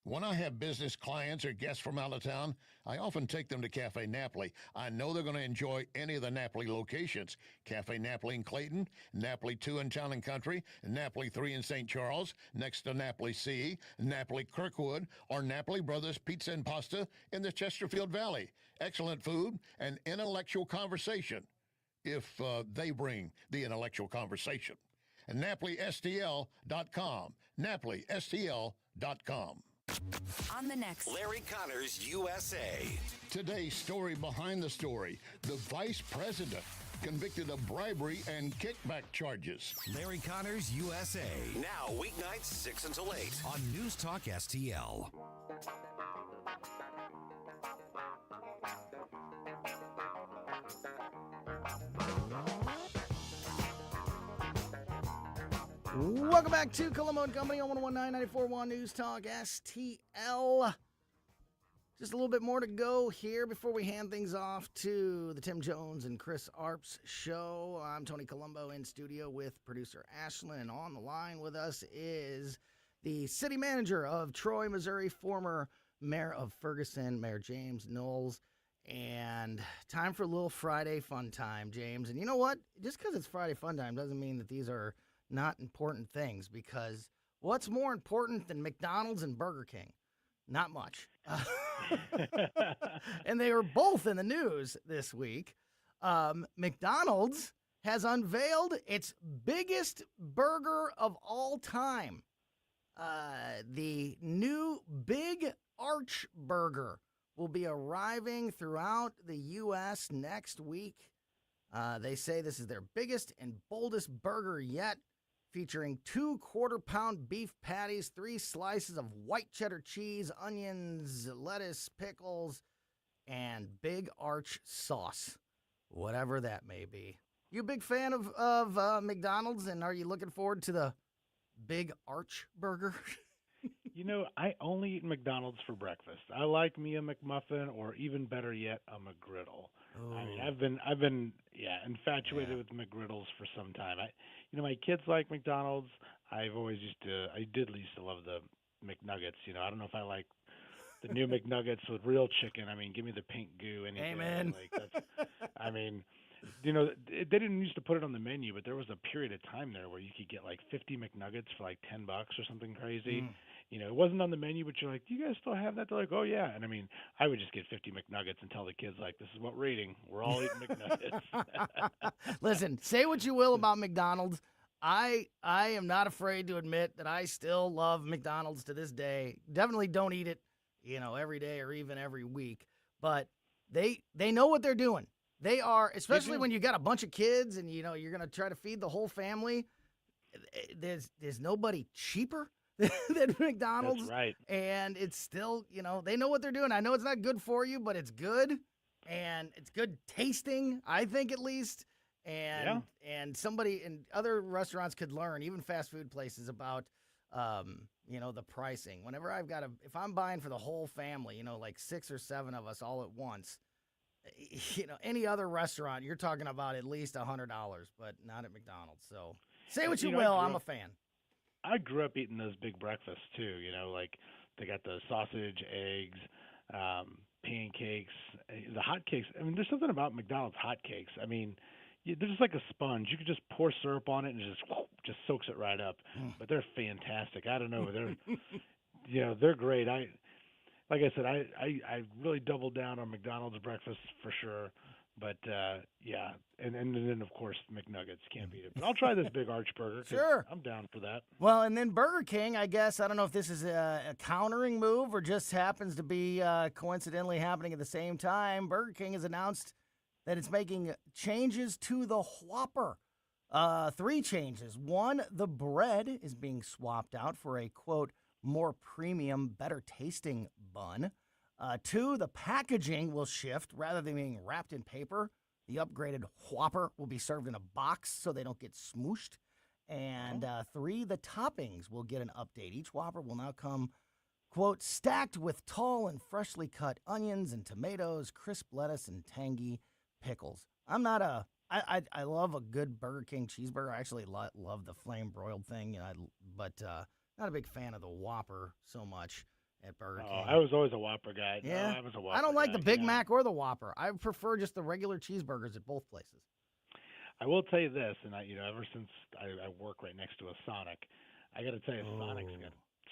When I have business clients or guests from out of town, I often take them to Cafe Napoli. I know they're going to enjoy any of the Napoli locations. Cafe Napoli in Clayton, Napoli 2 in Town and Country, Napoli 3 in St. Charles, next to Napoli C, Napoli Kirkwood, or Napoli Brothers Pizza and Pasta in the Chesterfield Valley. Excellent food and intellectual conversation, if they bring the intellectual conversation. And NapoliSTL.com, NapoliSTL.com. On the next Larry Connors USA. Today's story behind the story. The vice president convicted of bribery and kickback charges. Larry Connors USA. Now weeknights 6 until 8 on News Talk STL. Welcome back to Colombo Company on 101.9 News Talk STL. Just a little bit more to go here before we hand things off to the Tim Jones and Chris Arps show. I'm Tony Colombo in studio with producer Ashlyn, and on the line with us is the city manager of Troy, Missouri, former mayor of Ferguson, Mayor James Knowles. And time for a little Friday fun time, James. And you know what? Just because it's Friday fun time doesn't mean that these are not important things, because what's more important than McDonald's and Burger King? Not much. And they were both in the news this week. McDonald's has unveiled its biggest burger of all time. The new Big Arch Burger will be arriving throughout the U.S. next week. They say this is their biggest and boldest burger yet, featuring 2 quarter-pound beef patties, 3 slices of white cheddar cheese, onions, lettuce, pickles, and Big Arch sauce, whatever that may be. You a big fan of McDonald's, and are you looking forward to the Big Arch Burger? You know, I only eat McDonald's for breakfast. I like me a McMuffin, or even better yet, a McGriddle. I mean, I've been infatuated with McGriddles for some time. My kids like McDonald's. I did used to love the McNuggets. I don't know if I like the new McNuggets with real chicken. I mean, give me the pink goo. Anything. Amen. They didn't used to put it on the menu, but there was a period of time there where you could get like 50 McNuggets for like $10 or something crazy. It wasn't on the menu, but you're like, do you guys still have that? They're like, oh, yeah. And I would just get 50 McNuggets and tell the kids, like, this is what we're eating. We're all eating McNuggets. Listen, say what you will about McDonald's. I am not afraid to admit that I still love McDonald's to this day. Definitely don't eat it, every day or even every week. But they know what they're doing. They are, especially when you got a bunch of kids and, you're going to try to feed the whole family. There's nobody cheaper than McDonald's. That's right. And it's still, they know what they're doing. I know it's not good for you, but it's good. And it's good tasting, I think, at least. And somebody in other restaurants could learn, even fast food places, about, the pricing. Whenever if I'm buying for the whole family, like 6 or 7 of us all at once, any other restaurant, you're talking about at least $100, but not at McDonald's. So say what you will, I'm a fan. I grew up eating those big breakfasts too, like they got the sausage, eggs, pancakes, the hotcakes. There's something about McDonald's hotcakes. They're just like a sponge. You could just pour syrup on it and it just soaks it right up. But they're fantastic. I don't know. They're great. Like I said, I really doubled down on McDonald's breakfast for sure. But, and then, of course, McNuggets. Can't beat it. But I'll try this Big Arch Burger. Sure. I'm down for that. Well, and then Burger King, I guess, I don't know if this is a countering move or just happens to be coincidentally happening at the same time. Burger King has announced that it's making changes to the Whopper. 3 changes. 1, the bread is being swapped out for a, quote, more premium, better tasting bun. 2, the packaging will shift. Rather than being wrapped in paper, the upgraded Whopper will be served in a box so they don't get smooshed. And 3, the toppings will get an update. Each Whopper will now come, quote, stacked with tall and freshly cut onions and tomatoes, crisp lettuce, and tangy pickles. I love a good Burger King cheeseburger. I actually love the flame broiled thing, but not a big fan of the Whopper so much at Burger King. I was always a Whopper guy. Yeah, no, I was a Whopper I don't like guy, the Big Mac or the Whopper. I prefer just the regular cheeseburgers at both places. I will tell you this, and ever since I work right next to a Sonic, I got to tell you,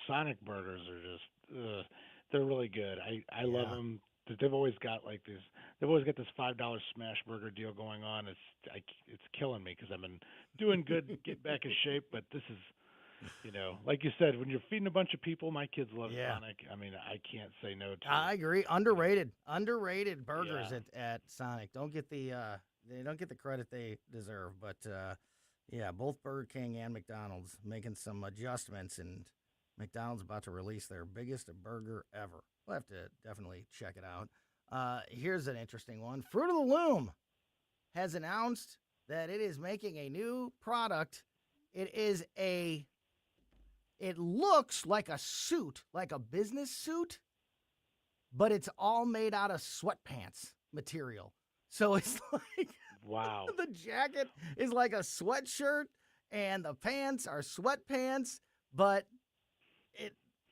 Sonic burgers are just they're really good. I love them. They've always got They've always got this $5 smash burger deal going on. It's killing me because I've been doing good to get back in shape, but this is. Like you said, when you're feeding a bunch of people, my kids love Sonic. I can't say no to it. I agree. Underrated burgers at Sonic. They don't get the credit they deserve. But both Burger King and McDonald's making some adjustments, and McDonald's about to release their biggest burger ever. We'll have to definitely check it out. Here's an interesting one. Fruit of the Loom has announced that it is making a new product. It is a it looks like a suit, like a business suit, but it's all made out of sweatpants material. So it's like, wow, the jacket is like a sweatshirt and the pants are sweatpants, but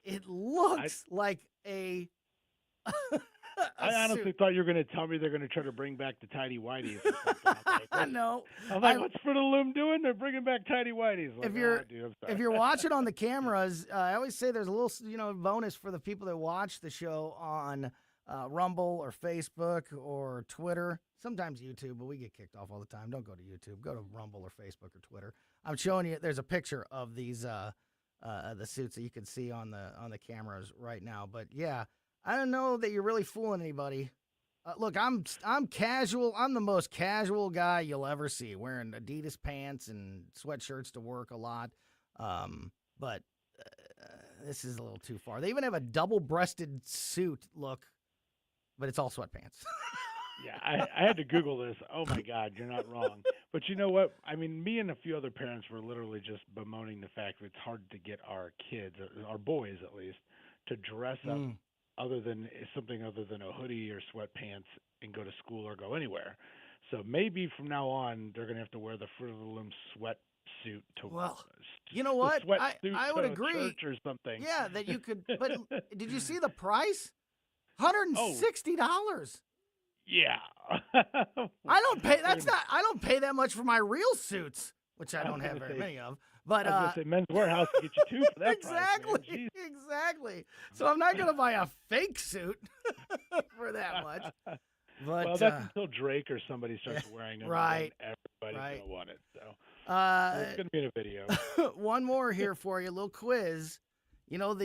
it looks like a I honestly suit. thought you were going to tell me they're going to try to bring back the tidy whities. No. I'm like, what's Fruit of the Loom doing? They're bringing back tidy whities. Like, If you're dude, I'm sorry. if you're watching on the cameras, I always say there's a little bonus for the people that watch the show on Rumble or Facebook or Twitter. Sometimes YouTube, but we get kicked off all the time. Don't go to YouTube. Go to Rumble or Facebook or Twitter. I'm showing you. There's a picture of these the suits that you can see on the cameras right now. But yeah, I don't know that you're really fooling anybody. Look, I'm casual. I'm the most casual guy you'll ever see, wearing Adidas pants and sweatshirts to work a lot. But this is a little too far. They even have a double-breasted suit look, but it's all sweatpants. Yeah, I had to Google this. Oh, my God, you're not wrong. But you know what? I mean, me and a few other parents were literally just bemoaning the fact that it's hard to get our kids, our boys at least, to dress up other than a hoodie or sweatpants and go to school or go anywhere. So maybe from now on, they're going to have to wear the Fruit of the Loom sweatsuit to Well, you know what? I would agree. Church or something. Yeah, that you could. But did you see the price? $160. Yeah. I don't pay. I don't pay that much for my real suits, which I don't have very many of. But I was going to say Men's Warehouse can get you two for that exactly, price. Man. Exactly. So I'm not going to buy a fake suit for that much. But, well, that's until Drake or somebody starts wearing them. Right. Everybody's right. going to want it. So it's going to be in a video. One more here for you, a little quiz. You know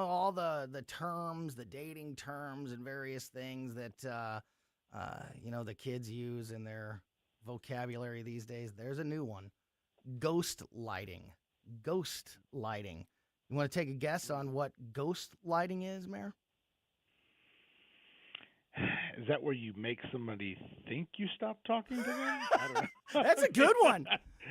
all the terms, the dating terms, and various things that the kids use in their vocabulary these days. There's a new one: ghost lighting. Ghost lighting. You want to take a guess on what ghost lighting is, Mayor? Is that where you make somebody think you stop talking to them? I don't know. That's a good one.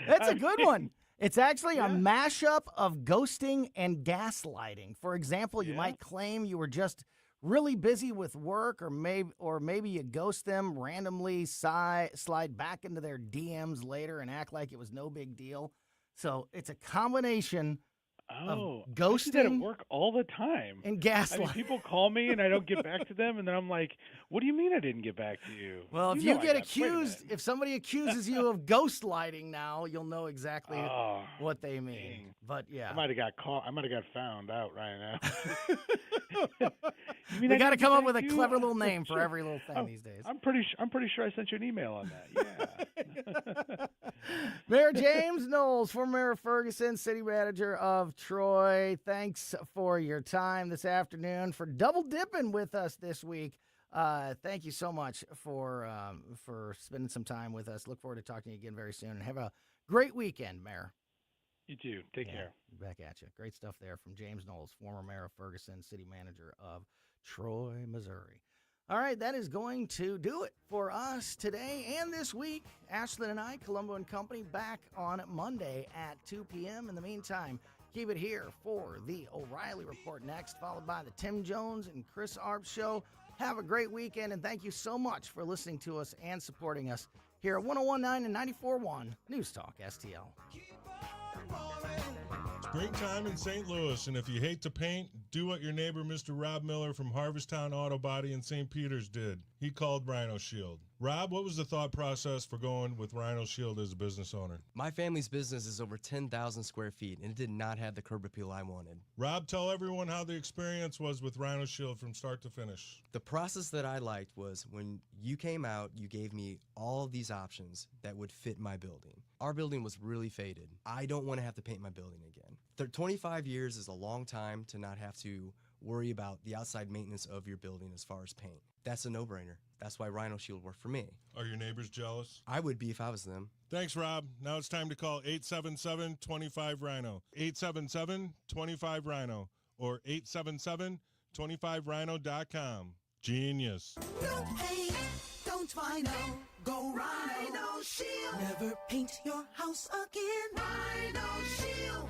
That's a good one. It's actually a mashup of ghosting and gaslighting. For example, you might claim you were just really busy with work, or maybe you ghost them, randomly slide back into their DMs later and act like it was no big deal. So it's a combination of ghosting. I do that at work all the time. And gaslighting. I mean, people call me and I don't get back to them, and then I'm like, "What do you mean I didn't get back to you?" Well, if you get accused, if somebody accuses you of ghost lighting now, you'll know exactly what they mean. Dang. But yeah, I might have got caught. I might have got found out right now. We got to come up with a clever little name for every little thing these days. I'm pretty sure I sent you an email on that. Yeah. Mayor James Knowles, former Mayor of Ferguson, city manager of Troy. Thanks for your time this afternoon, for double dipping with us this week. Thank you so much for spending some time with us. Look forward to talking to you again very soon. And have a great weekend, Mayor. You too. Take care. Back at you. Great stuff there from James Knowles, former Mayor of Ferguson, city manager of Troy, Missouri. All right, that is going to do it for us today and this week. Ashlyn and I, Colombo Company, back on Monday at 2 p.m. In the meantime, keep it here for the O'Reilly Report next, followed by the Tim Jones and Chris Arp Show. Have a great weekend, and thank you so much for listening to us and supporting us here at 101.9 and 94.1 News Talk STL. Springtime in St. Louis, and if you hate to paint, do what your neighbor Mr. Rob Miller from Harvesttown Auto Body in St. Peters did. He called Rhino Shield. Rob, what was the thought process for going with Rhino Shield as a business owner? My family's business is over 10,000 square feet, and it did not have the curb appeal I wanted. Rob, tell everyone how the experience was with Rhino Shield from start to finish. The process that I liked was when you came out, you gave me all of these options that would fit my building. Our building was really faded. I don't want to have to paint my building again. 25 years is a long time to not have to worry about the outside maintenance of your building as far as paint. That's a no-brainer. That's why Rhino Shield worked for me. Are your neighbors jealous? I would be if I was them. Thanks, Rob. Now it's time to call 877-25-RHINO. 877-25-RHINO or 877-25rhino.com. Genius. Don't paint, don't vinyl, go Rhino Shield. Never paint your house again. Rhino Shield.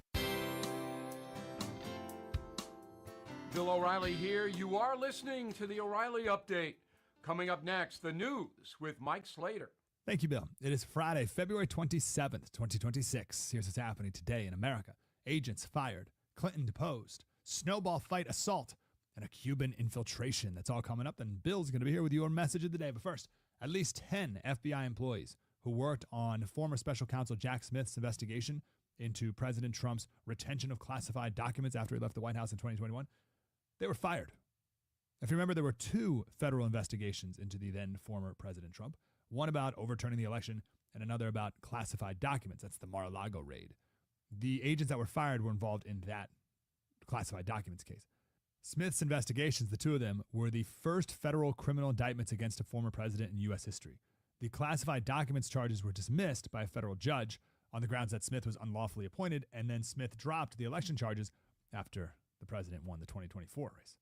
Bill O'Reilly here. You are listening to the O'Reilly Update. Coming up next, the news with Mike Slater. Thank you, Bill. It is Friday, February 27th, 2026. Here's what's happening today in America. Agents fired, Clinton deposed, snowball fight assault, and a Cuban infiltration. That's all coming up, and Bill's going to be here with your message of the day. But first, at least 10 FBI employees who worked on former special counsel Jack Smith's investigation into President Trump's retention of classified documents after he left the White House in 2021, they were fired. If you remember, there were two federal investigations into the then former President Trump, one about overturning the election and another about classified documents. That's the Mar-a-Lago raid. The agents that were fired were involved in that classified documents case. Smith's investigations, the two of them, were the first federal criminal indictments against a former president in U.S. history. The classified documents charges were dismissed by a federal judge on the grounds that Smith was unlawfully appointed, and then Smith dropped the election charges after the president won the 2024 race.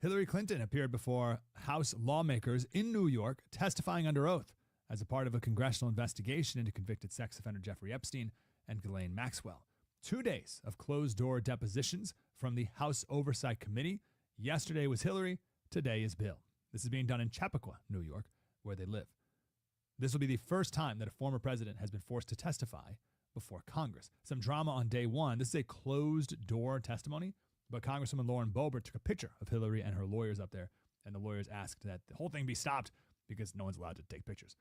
Hillary Clinton appeared before House lawmakers in New York testifying under oath as a part of a congressional investigation into convicted sex offender Jeffrey Epstein and Ghislaine Maxwell. 2 days of closed-door depositions from the House Oversight Committee. Yesterday was Hillary, today is Bill. This is being done in Chappaqua, New York, where they live. This will be the first time that a former president has been forced to testify before Congress. Some drama on day one. This is a closed-door testimony, but Congresswoman Lauren Boebert took a picture of Hillary and her lawyers up there, and the lawyers asked that the whole thing be stopped because no one's allowed to take pictures.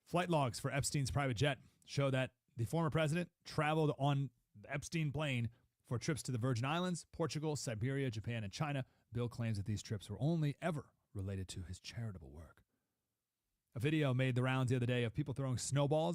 Flight logs for Epstein's private jet show that the former president traveled on the Epstein plane for trips to the Virgin Islands, Portugal, Siberia, Japan, and China. Bill claims that these trips were only ever related to his charitable work. A video made the rounds the other day of people throwing snowballs